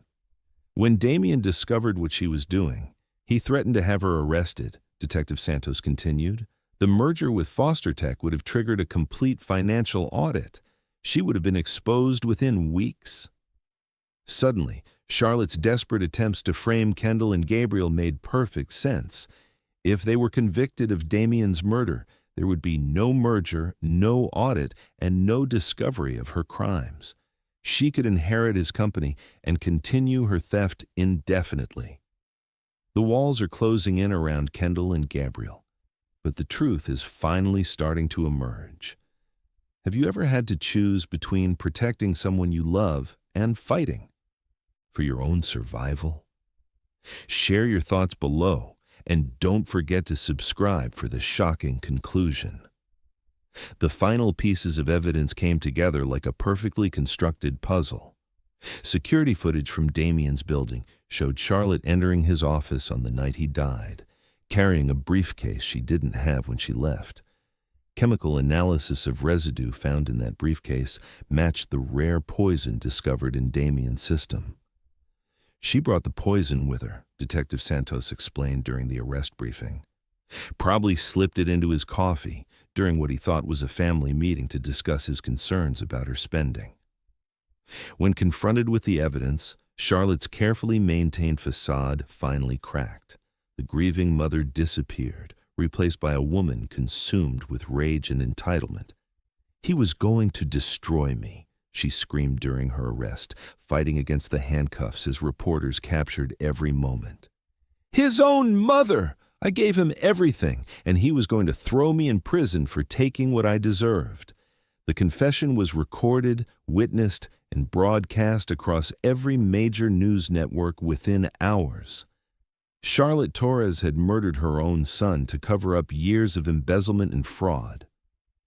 When Damien discovered what she was doing, he threatened to have her arrested, Detective Santos continued. The merger with Foster Tech would have triggered a complete financial audit. She would have been exposed within weeks. Suddenly, Charlotte's desperate attempts to frame Kendall and Gabriel made perfect sense. If they were convicted of Damien's murder, there would be no merger, no audit, and no discovery of her crimes. She could inherit his company and continue her theft indefinitely. The walls are closing in around Kendall and Gabriel, but the truth is finally starting to emerge. Have you ever had to choose between protecting someone you love and fighting for your own survival? Share your thoughts below. And don't forget to subscribe for the shocking conclusion. The final pieces of evidence came together like a perfectly constructed puzzle. Security footage from Damien's building showed Charlotte entering his office on the night he died, carrying a briefcase she didn't have when she left. Chemical analysis of residue found in that briefcase matched the rare poison discovered in Damien's system. She brought the poison with her, Detective Santos explained during the arrest briefing. Probably slipped it into his coffee during what he thought was a family meeting to discuss his concerns about her spending. When confronted with the evidence, Charlotte's carefully maintained facade finally cracked. The grieving mother disappeared, replaced by a woman consumed with rage and entitlement. "He was going to destroy me," she screamed during her arrest, fighting against the handcuffs as reporters captured every moment. "His own mother! I gave him everything, and he was going to throw me in prison for taking what I deserved." The confession was recorded, witnessed, and broadcast across every major news network within hours. Charlotte Torres had murdered her own son to cover up years of embezzlement and fraud.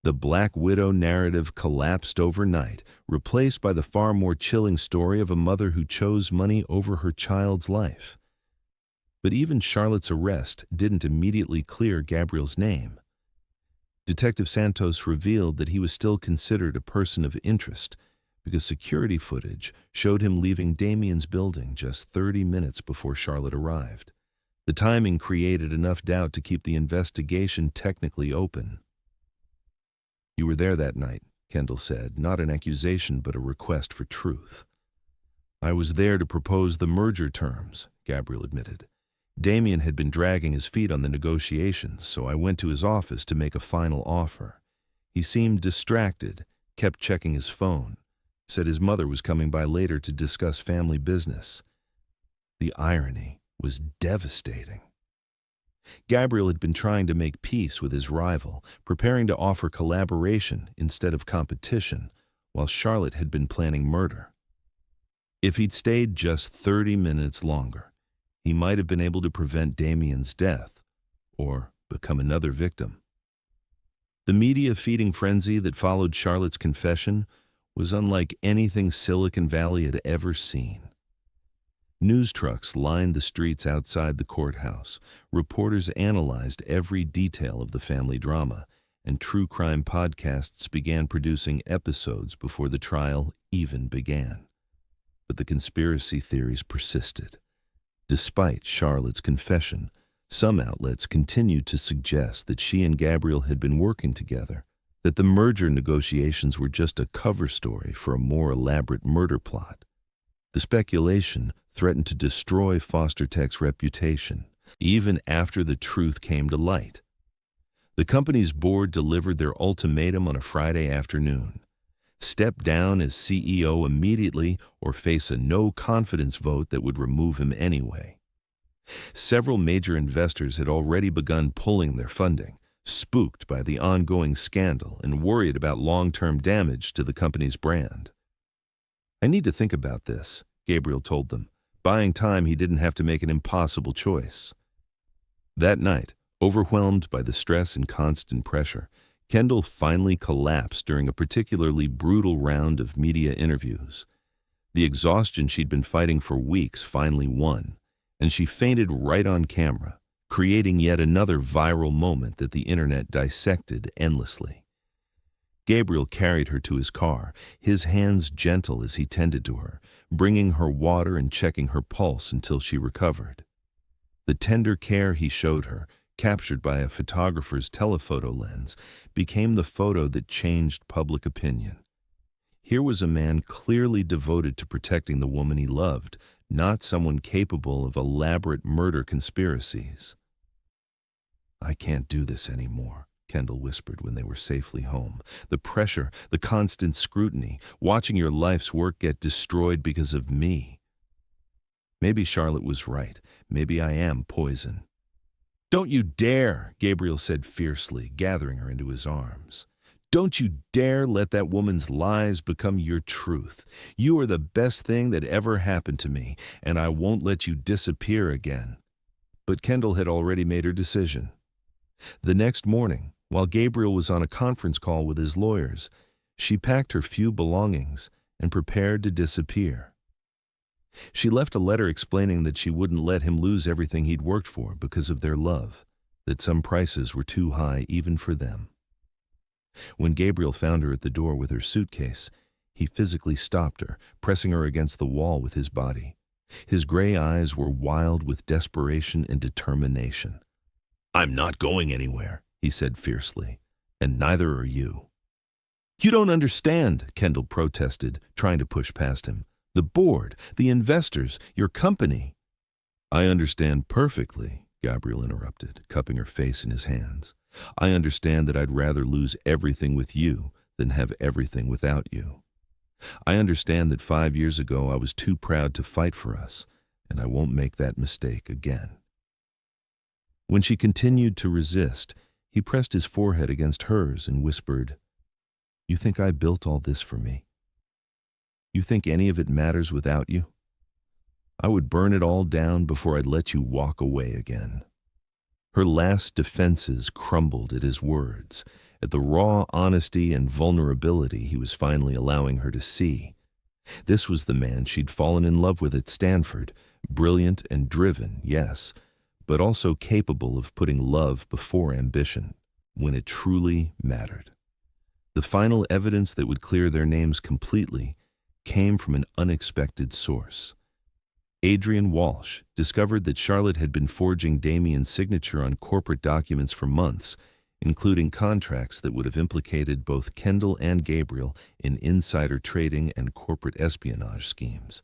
The Black Widow narrative collapsed overnight, replaced by the far more chilling story of a mother who chose money over her child's life. But even Charlotte's arrest didn't immediately clear Gabriel's name. Detective Santos revealed that he was still considered a person of interest because security footage showed him leaving Damien's building just 30 minutes before Charlotte arrived. The timing created enough doubt to keep the investigation technically open. "You were there that night," Kendall said, not an accusation but a request for truth. "I was there to propose the merger terms," Gabriel admitted. Damien had been dragging his feet on the negotiations, so I went to his office to make a final offer. He seemed distracted, kept checking his phone, said his mother was coming by later to discuss family business. The irony was devastating. Gabriel had been trying to make peace with his rival, preparing to offer collaboration instead of competition, while Charlotte had been planning murder. If he'd stayed just 30 minutes longer, he might have been able to prevent Damien's death, or become another victim. The media feeding frenzy that followed Charlotte's confession was unlike anything Silicon Valley had ever seen. News trucks lined the streets outside the courthouse. Reporters analyzed every detail of the family drama, and true crime podcasts began producing episodes before the trial even began. But the conspiracy theories persisted. Despite Charlotte's confession, some outlets continued to suggest that she and Gabriel had been working together, that the merger negotiations were just a cover story for a more elaborate murder plot. The speculation threatened to destroy Foster Tech's reputation, even after the truth came to light. The company's board delivered their ultimatum on a Friday afternoon. step down as CEO immediately or face a no-confidence vote that would remove him anyway. Several major investors had already begun pulling their funding, spooked by the ongoing scandal and worried about long-term damage to the company's brand. "I need to think about this," Gabriel told them, buying time he didn't have to make an impossible choice. That night, overwhelmed by the stress and constant pressure, Kendall finally collapsed during a particularly brutal round of media interviews. The exhaustion she'd been fighting for weeks finally won, and she fainted right on camera, creating yet another viral moment that the internet dissected endlessly. Gabriel carried her to his car, his hands gentle as he tended to her, bringing her water and checking her pulse until she recovered. The tender care he showed her, captured by a photographer's telephoto lens, became the photo that changed public opinion. Here was a man clearly devoted to protecting the woman he loved, not someone capable of elaborate murder conspiracies. "I can't do this anymore," Kendall whispered when they were safely home. "The pressure, the constant scrutiny, watching your life's work get destroyed because of me." Maybe Charlotte was right. Maybe I am poison. "Don't you dare," Gabriel said fiercely, gathering her into his arms. "Don't you dare let that woman's lies become your truth. You are the best thing that ever happened to me, and I won't let you disappear again." But Kendall had already made her decision. The next morning, while Gabriel was on a conference call with his lawyers, she packed her few belongings and prepared to disappear. She left a letter explaining that she wouldn't let him lose everything he'd worked for because of their love, that some prices were too high even for them. When Gabriel found her at the door with her suitcase, he physically stopped her, pressing her against the wall with his body. His gray eyes were wild with desperation and determination. "I'm not going anywhere," he said fiercely, "and neither are you." "You don't understand," Kendall protested, trying to push past him. "The board, the investors, your company." "I understand perfectly," Gabriel interrupted, cupping her face in his hands. "I understand that I'd rather lose everything with you than have everything without you. I understand that 5 years ago I was too proud to fight for us, and I won't make that mistake again." When she continued to resist, he pressed his forehead against hers and whispered, "You think I built all this for me? You think any of it matters without you? I would burn it all down before I'd let you walk away again." Her last defenses crumbled at his words, at the raw honesty and vulnerability he was finally allowing her to see. This was the man she'd fallen in love with at Stanford, brilliant and driven, yes, but also capable of putting love before ambition, when it truly mattered. The final evidence that would clear their names completely came from an unexpected source. Adrian Walsh discovered that Charlotte had been forging Damien's signature on corporate documents for months, including contracts that would have implicated both Kendall and Gabriel in insider trading and corporate espionage schemes.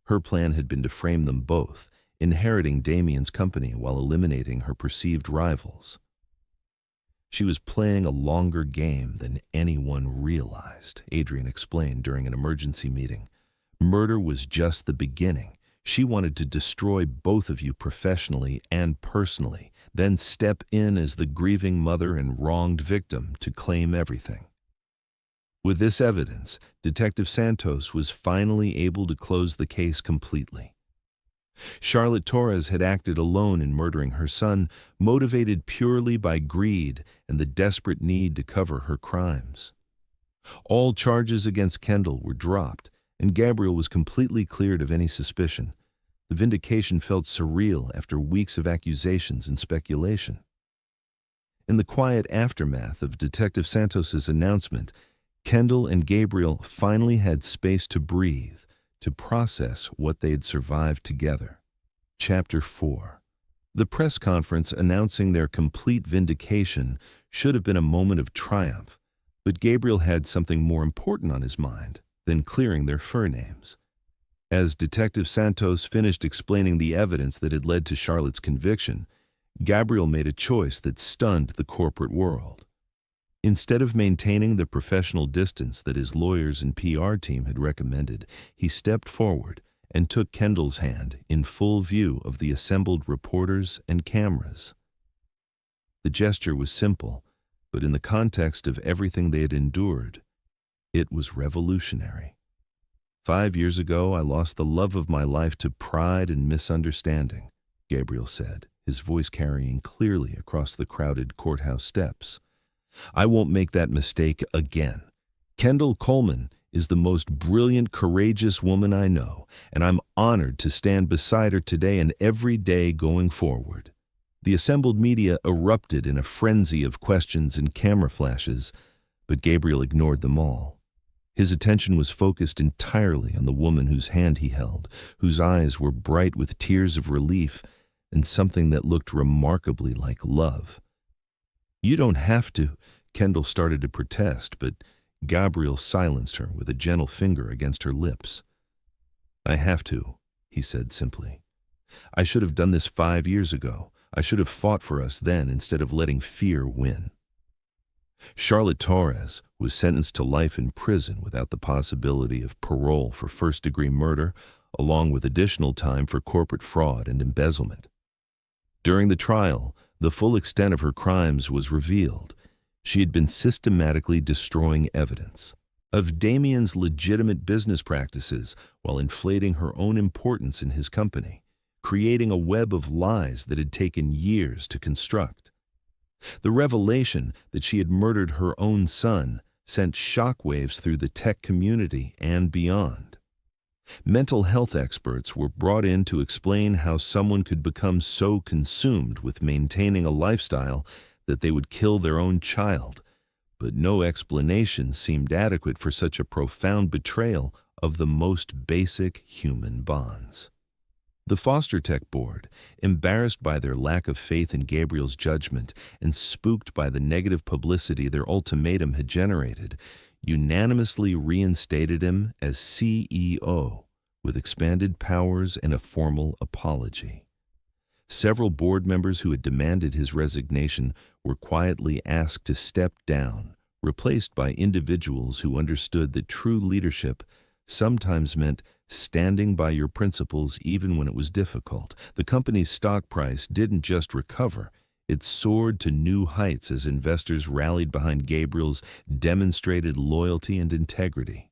Her plan had been to frame them both, inheriting Damien's company while eliminating her perceived rivals. She was playing a longer game than anyone realized, Adrian explained during an emergency meeting. Murder was just the beginning. She wanted to destroy both of you professionally and personally, then step in as the grieving mother and wronged victim to claim everything. With this evidence, Detective Santos was finally able to close the case completely. Charlotte Torres had acted alone in murdering her son, motivated purely by greed and the desperate need to cover her crimes. All charges against Kendall were dropped, and Gabriel was completely cleared of any suspicion. The vindication felt surreal after weeks of accusations and speculation. In the quiet aftermath of Detective Santos's announcement, Kendall and Gabriel finally had space to breathe, to process what they had survived together. Chapter 4. The press conference announcing their complete vindication should have been a moment of triumph, but Gabriel had something more important on his mind than clearing their surnames. As Detective Santos finished explaining the evidence that had led to Charlotte's conviction, Gabriel made a choice that stunned the corporate world. Instead of maintaining the professional distance that his lawyers and PR team had recommended, he stepped forward and took Kendall's hand in full view of the assembled reporters and cameras. The gesture was simple, but in the context of everything they had endured, it was revolutionary. 5 years ago, I lost the love of my life to pride and misunderstanding, Gabriel said, his voice carrying clearly across the crowded courthouse steps. I won't make that mistake again. Kendall Coleman is the most brilliant, courageous woman I know, and I'm honored to stand beside her today and every day going forward. The assembled media erupted in a frenzy of questions and camera flashes, but Gabriel ignored them all. His attention was focused entirely on the woman whose hand he held, whose eyes were bright with tears of relief and something that looked remarkably like love. You don't have to, Kendall started to protest, but Gabriel silenced her with a gentle finger against her lips. I have to, he said simply. I should have done this 5 years ago. I should have fought for us then instead of letting fear win. Charlotte Torres was sentenced to life in prison without the possibility of parole for first-degree murder, along with additional time for corporate fraud and embezzlement. During the trial, the full extent of her crimes was revealed. She had been systematically destroying evidence of Damien's legitimate business practices while inflating her own importance in his company, creating a web of lies that had taken years to construct. The revelation that she had murdered her own son sent shockwaves through the tech community and beyond. Mental health experts were brought in to explain how someone could become so consumed with maintaining a lifestyle that they would kill their own child, but no explanation seemed adequate for such a profound betrayal of the most basic human bonds. The Foster Tech Board, embarrassed by their lack of faith in Gabriel's judgment and spooked by the negative publicity their ultimatum had generated, unanimously reinstated him as CEO with expanded powers and a formal apology. Several board members who had demanded his resignation were quietly asked to step down, replaced by individuals who understood that true leadership sometimes meant standing by your principles even when it was difficult. The company's stock price didn't just recover, it soared to new heights as investors rallied behind Gabriel's demonstrated loyalty and integrity.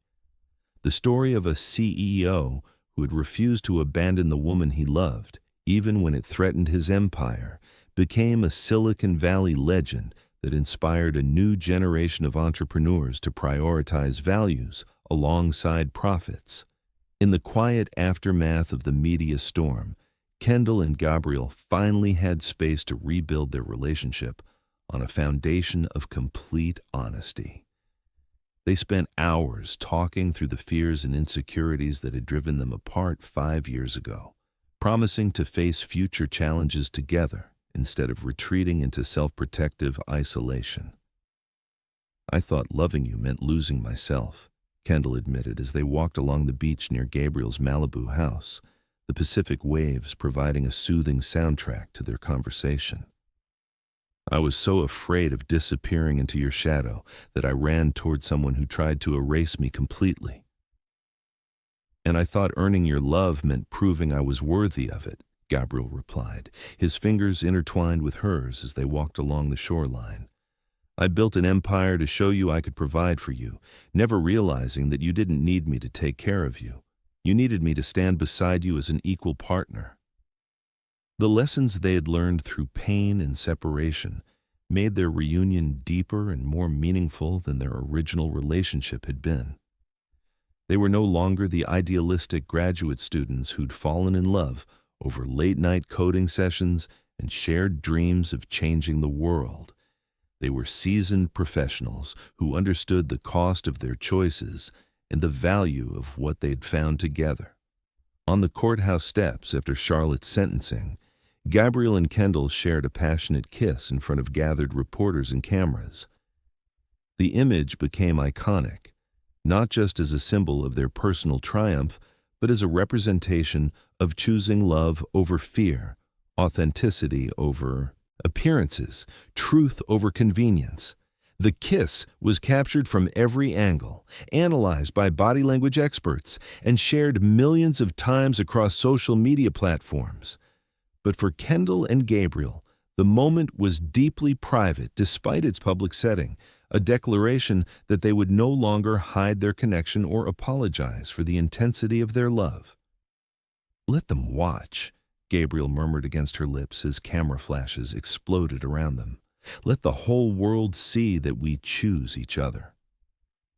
The story of a CEO who had refused to abandon the woman he loved, even when it threatened his empire, became a Silicon Valley legend that inspired a new generation of entrepreneurs to prioritize values alongside profits. In the quiet aftermath of the media storm, Kendall and Gabriel finally had space to rebuild their relationship on a foundation of complete honesty. They spent hours talking through the fears and insecurities that had driven them apart 5 years ago, promising to face future challenges together instead of retreating into self-protective isolation. I thought loving you meant losing myself, Kendall admitted as they walked along the beach near Gabriel's Malibu house, the Pacific waves providing a soothing soundtrack to their conversation. I was so afraid of disappearing into your shadow that I ran toward someone who tried to erase me completely. And I thought earning your love meant proving I was worthy of it, Gabriel replied, his fingers intertwined with hers as they walked along the shoreline. I built an empire to show you I could provide for you, never realizing that you didn't need me to take care of you. You needed me to stand beside you as an equal partner. The lessons they had learned through pain and separation made their reunion deeper and more meaningful than their original relationship had been. They were no longer the idealistic graduate students who'd fallen in love over late-night coding sessions and shared dreams of changing the world. They were seasoned professionals who understood the cost of their choices and the value of what they'd found together. On the courthouse steps after Charlotte's sentencing, Gabriel and Kendall shared a passionate kiss in front of gathered reporters and cameras. The image became iconic, not just as a symbol of their personal triumph, but as a representation of choosing love over fear, authenticity over appearances, truth over convenience. The kiss was captured from every angle, analyzed by body language experts, and shared millions of times across social media platforms. But for Kendall and Gabriel, the moment was deeply private despite its public setting, a declaration that they would no longer hide their connection or apologize for the intensity of their love. "Let them watch," Gabriel murmured against her lips as camera flashes exploded around them. "Let the whole world see that we choose each other."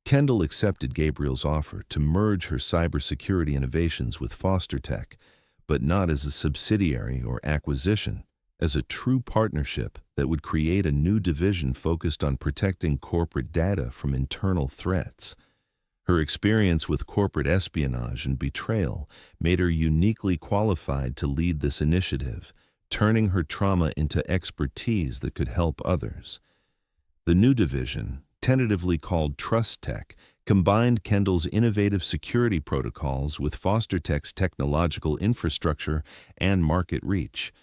Kendall accepted Gabriel's offer to merge her cybersecurity innovations with Foster Tech, but not as a subsidiary or acquisition, as a true partnership that would create a new division focused on protecting corporate data from internal threats. Her experience with corporate espionage and betrayal made her uniquely qualified to lead this initiative, turning her trauma into expertise that could help others. The new division, tentatively called Trust Tech, combined Kendall's innovative security protocols with Foster Tech's technological infrastructure and market reach.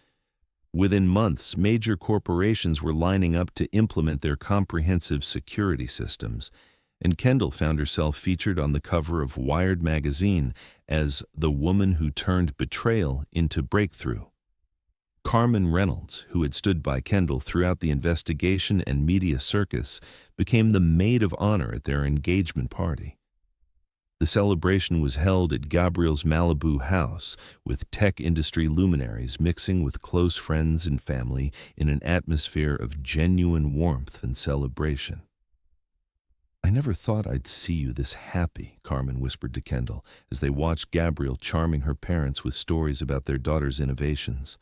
Within months, major corporations were lining up to implement their comprehensive security systems, and Kendall found herself featured on the cover of Wired magazine as the woman who turned betrayal into breakthrough. Carmen Reynolds, who had stood by Kendall throughout the investigation and media circus, became the maid of honor at their engagement party. The celebration was held at Gabriel's Malibu house, with tech industry luminaries mixing with close friends and family in an atmosphere of genuine warmth and celebration. "I never thought I'd see you this happy," Carmen whispered to Kendall as they watched Gabriel charming her parents with stories about their daughter's innovations.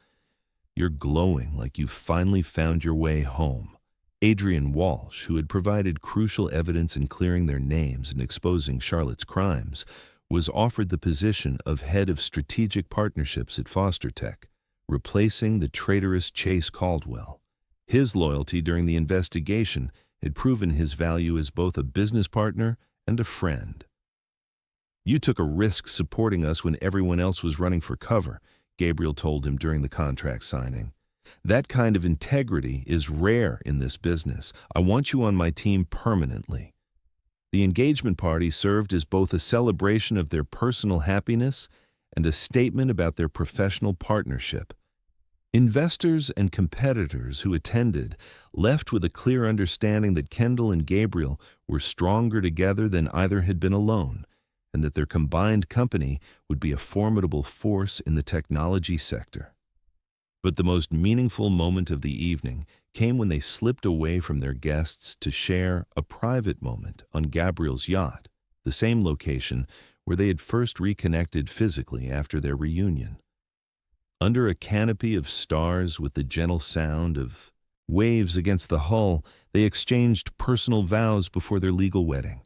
"You're glowing like you've finally found your way home." Adrian Walsh, who had provided crucial evidence in clearing their names and exposing Charlotte's crimes, was offered the position of head of strategic partnerships at Foster Tech, replacing the traitorous Chase Caldwell. His loyalty during the investigation had proven his value as both a business partner and a friend. "You took a risk supporting us when everyone else was running for cover," Gabriel told him during the contract signing. "That kind of integrity is rare in this business. I want you on my team permanently." The engagement party served as both a celebration of their personal happiness and a statement about their professional partnership. Investors and competitors who attended left with a clear understanding that Kendall and Gabriel were stronger together than either had been alone, and that their combined company would be a formidable force in the technology sector. But the most meaningful moment of the evening came when they slipped away from their guests to share a private moment on Gabriel's yacht, the same location where they had first reconnected physically after their reunion. Under a canopy of stars with the gentle sound of waves against the hull, they exchanged personal vows before their legal wedding.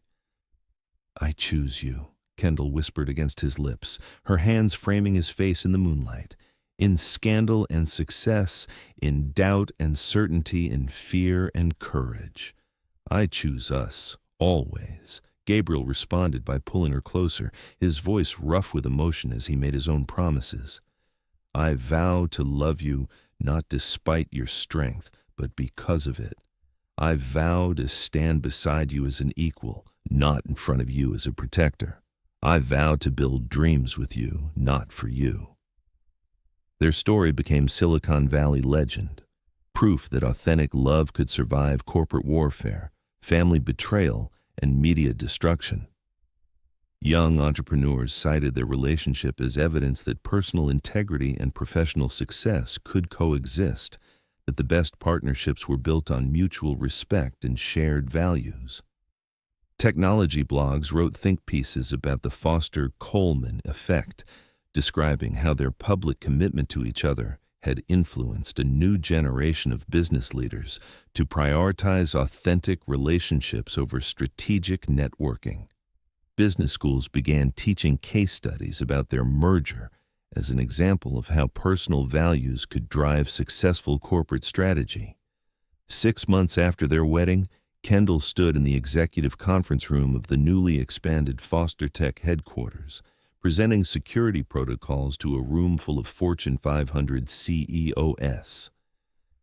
"I choose you," Kendall whispered against his lips, her hands framing his face in the moonlight. "In scandal and success, in doubt and certainty, in fear and courage. I choose us, always." Gabriel responded by pulling her closer, his voice rough with emotion as he made his own promises. "I vow to love you not despite your strength, but because of it. I vow to stand beside you as an equal, not in front of you as a protector. I vow to build dreams with you, not for you." Their story became Silicon Valley legend, proof that authentic love could survive corporate warfare, family betrayal, and media destruction. Young entrepreneurs cited their relationship as evidence that personal integrity and professional success could coexist, that the best partnerships were built on mutual respect and shared values. Technology blogs wrote think pieces about the Foster-Coleman effect, describing how their public commitment to each other had influenced a new generation of business leaders to prioritize authentic relationships over strategic networking. Business schools began teaching case studies about their merger as an example of how personal values could drive successful corporate strategy. 6 months after their wedding, Kendall stood in the executive conference room of the newly expanded Foster Tech headquarters, presenting security protocols to a room full of Fortune 500 CEOs.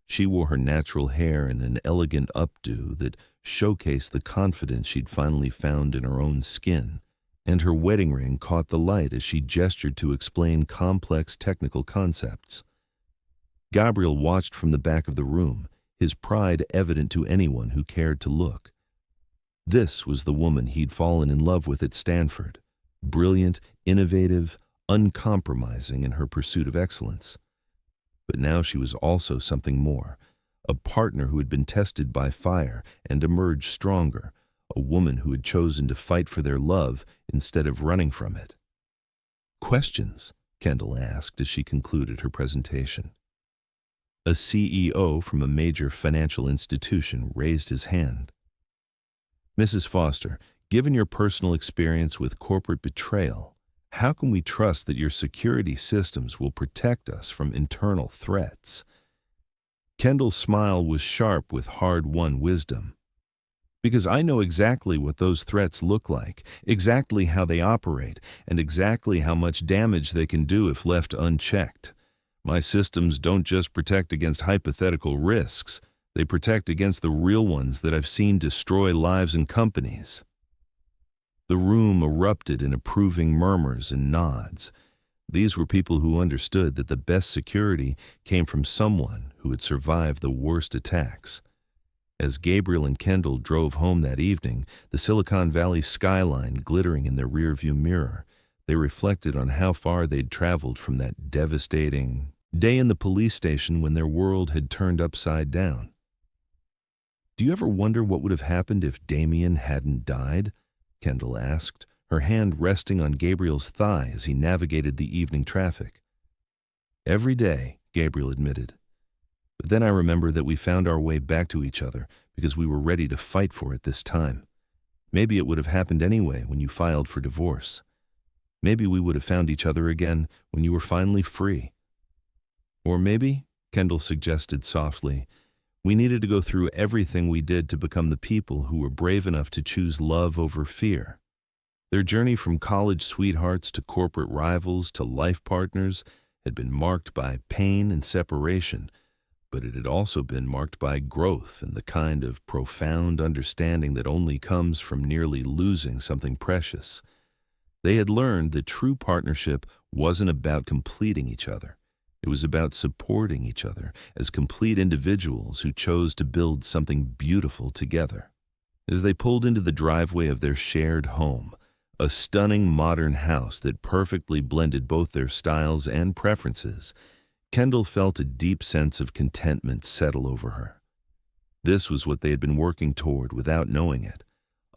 She wore her natural hair in an elegant updo that showcased the confidence she'd finally found in her own skin, and her wedding ring caught the light as she gestured to explain complex technical concepts. Gabriel watched from the back of the room, his pride evident to anyone who cared to look. This was the woman he'd fallen in love with at Stanford, brilliant, innovative, uncompromising in her pursuit of excellence. But now she was also something more, a partner who had been tested by fire and emerged stronger, a woman who had chosen to fight for their love instead of running from it. "Questions?" Kendall asked as she concluded her presentation. A CEO from a major financial institution raised his hand. "Mrs. Foster, given your personal experience with corporate betrayal, how can we trust that your security systems will protect us from internal threats?" Kendall's smile was sharp with hard-won wisdom. "Because I know exactly what those threats look like, exactly how they operate, and exactly how much damage they can do if left unchecked. My systems don't just protect against hypothetical risks, they protect against the real ones that I've seen destroy lives and companies." The room erupted in approving murmurs and nods. These were people who understood that the best security came from someone who had survived the worst attacks. As Gabriel and Kendall drove home that evening, the Silicon Valley skyline glittering in their rearview mirror, they reflected on how far they'd traveled from that devastating day in the police station when their world had turned upside down. "Do you ever wonder what would have happened if Damien hadn't died?" Kendall asked, her hand resting on Gabriel's thigh as he navigated the evening traffic. "Every day," Gabriel admitted. "But then I remember that we found our way back to each other because we were ready to fight for it this time. Maybe it would have happened anyway when you filed for divorce. Maybe we would have found each other again when you were finally free. Or maybe," Kendall suggested softly, "we needed to go through everything we did to become the people who were brave enough to choose love over fear." Their journey from college sweethearts to corporate rivals to life partners had been marked by pain and separation, but it had also been marked by growth and the kind of profound understanding that only comes from nearly losing something precious. They had learned that true partnership wasn't about completing each other. It was about supporting each other as complete individuals who chose to build something beautiful together. As they pulled into the driveway of their shared home, a stunning modern house that perfectly blended both their styles and preferences, Kendall felt a deep sense of contentment settle over her. This was what they had been working toward without knowing it,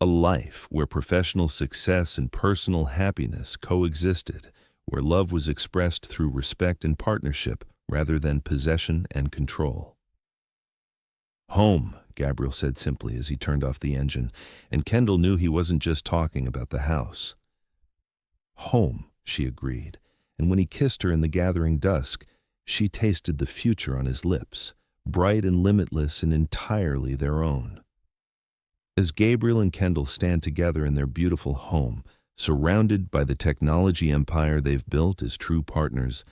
a life where professional success and personal happiness coexisted, where love was expressed through respect and partnership rather than possession and control. "Home," Gabriel said simply as he turned off the engine, and Kendall knew he wasn't just talking about the house. "Home," she agreed, and when he kissed her in the gathering dusk, she tasted the future on his lips, bright and limitless and entirely their own. As Gabriel and Kendall stand together in their beautiful home, surrounded by the technology empire they've built as true partners,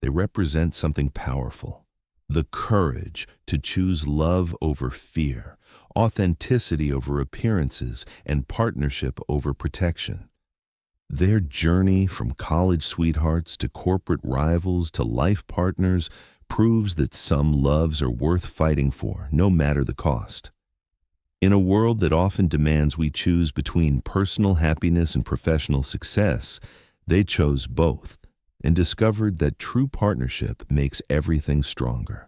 they represent something powerful. The courage to choose love over fear, authenticity over appearances, and partnership over protection. Their journey from college sweethearts to corporate rivals to life partners proves that some loves are worth fighting for, no matter the cost. In a world that often demands we choose between personal happiness and professional success, they chose both and discovered that true partnership makes everything stronger.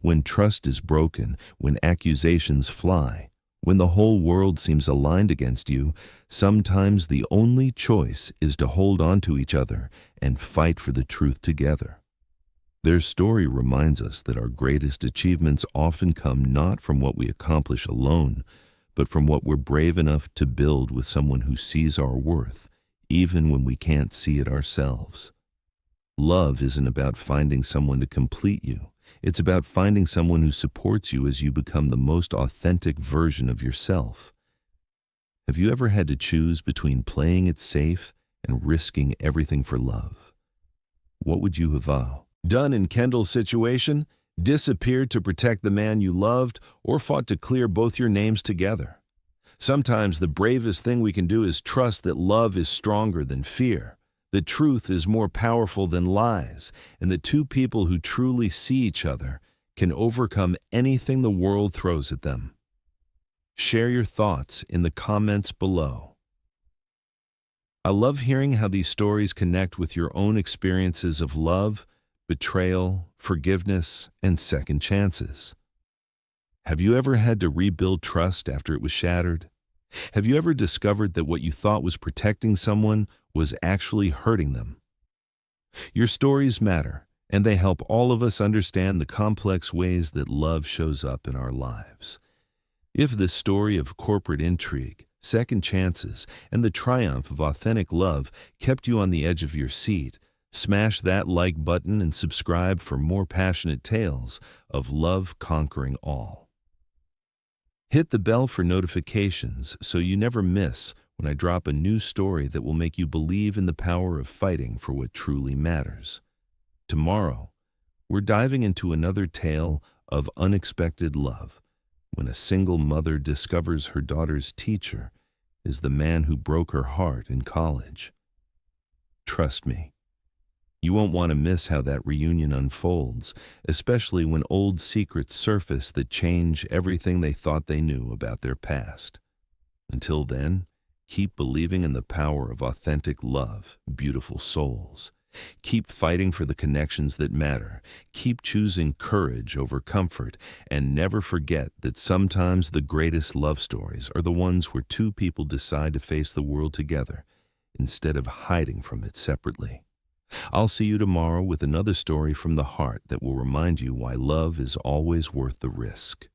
When trust is broken, when accusations fly, when the whole world seems aligned against you, sometimes the only choice is to hold on to each other and fight for the truth together. Their story reminds us that our greatest achievements often come not from what we accomplish alone, but from what we're brave enough to build with someone who sees our worth, even when we can't see it ourselves. Love isn't about finding someone to complete you. It's about finding someone who supports you as you become the most authentic version of yourself. Have you ever had to choose between playing it safe and risking everything for love? What would you have done in Kendall's situation? disappeared to protect the man you loved, or fought to clear both your names together. Sometimes the bravest thing we can do is trust that love is stronger than fear, that truth is more powerful than lies, and that two people who truly see each other can overcome anything the world throws at them. Share your thoughts in the comments below. I love hearing how these stories connect with your own experiences of love, betrayal, forgiveness, and second chances. Have you ever had to rebuild trust after it was shattered? Have you ever discovered that what you thought was protecting someone was actually hurting them? Your stories matter, and they help all of us understand the complex ways that love shows up in our lives. If this story of corporate intrigue, second chances, and the triumph of authentic love kept you on the edge of your seat, smash that like button and subscribe for more passionate tales of love conquering all. Hit the bell for notifications so you never miss when I drop a new story that will make you believe in the power of fighting for what truly matters. Tomorrow, we're diving into another tale of unexpected love, when a single mother discovers her daughter's teacher is the man who broke her heart in college. Trust me, you won't want to miss how that reunion unfolds, especially when old secrets surface that change everything they thought they knew about their past. Until then, keep believing in the power of authentic love, beautiful souls. Keep fighting for the connections that matter. Keep choosing courage over comfort, and never forget that sometimes the greatest love stories are the ones where two people decide to face the world together instead of hiding from it separately. I'll see you tomorrow with another story from the heart that will remind you why love is always worth the risk.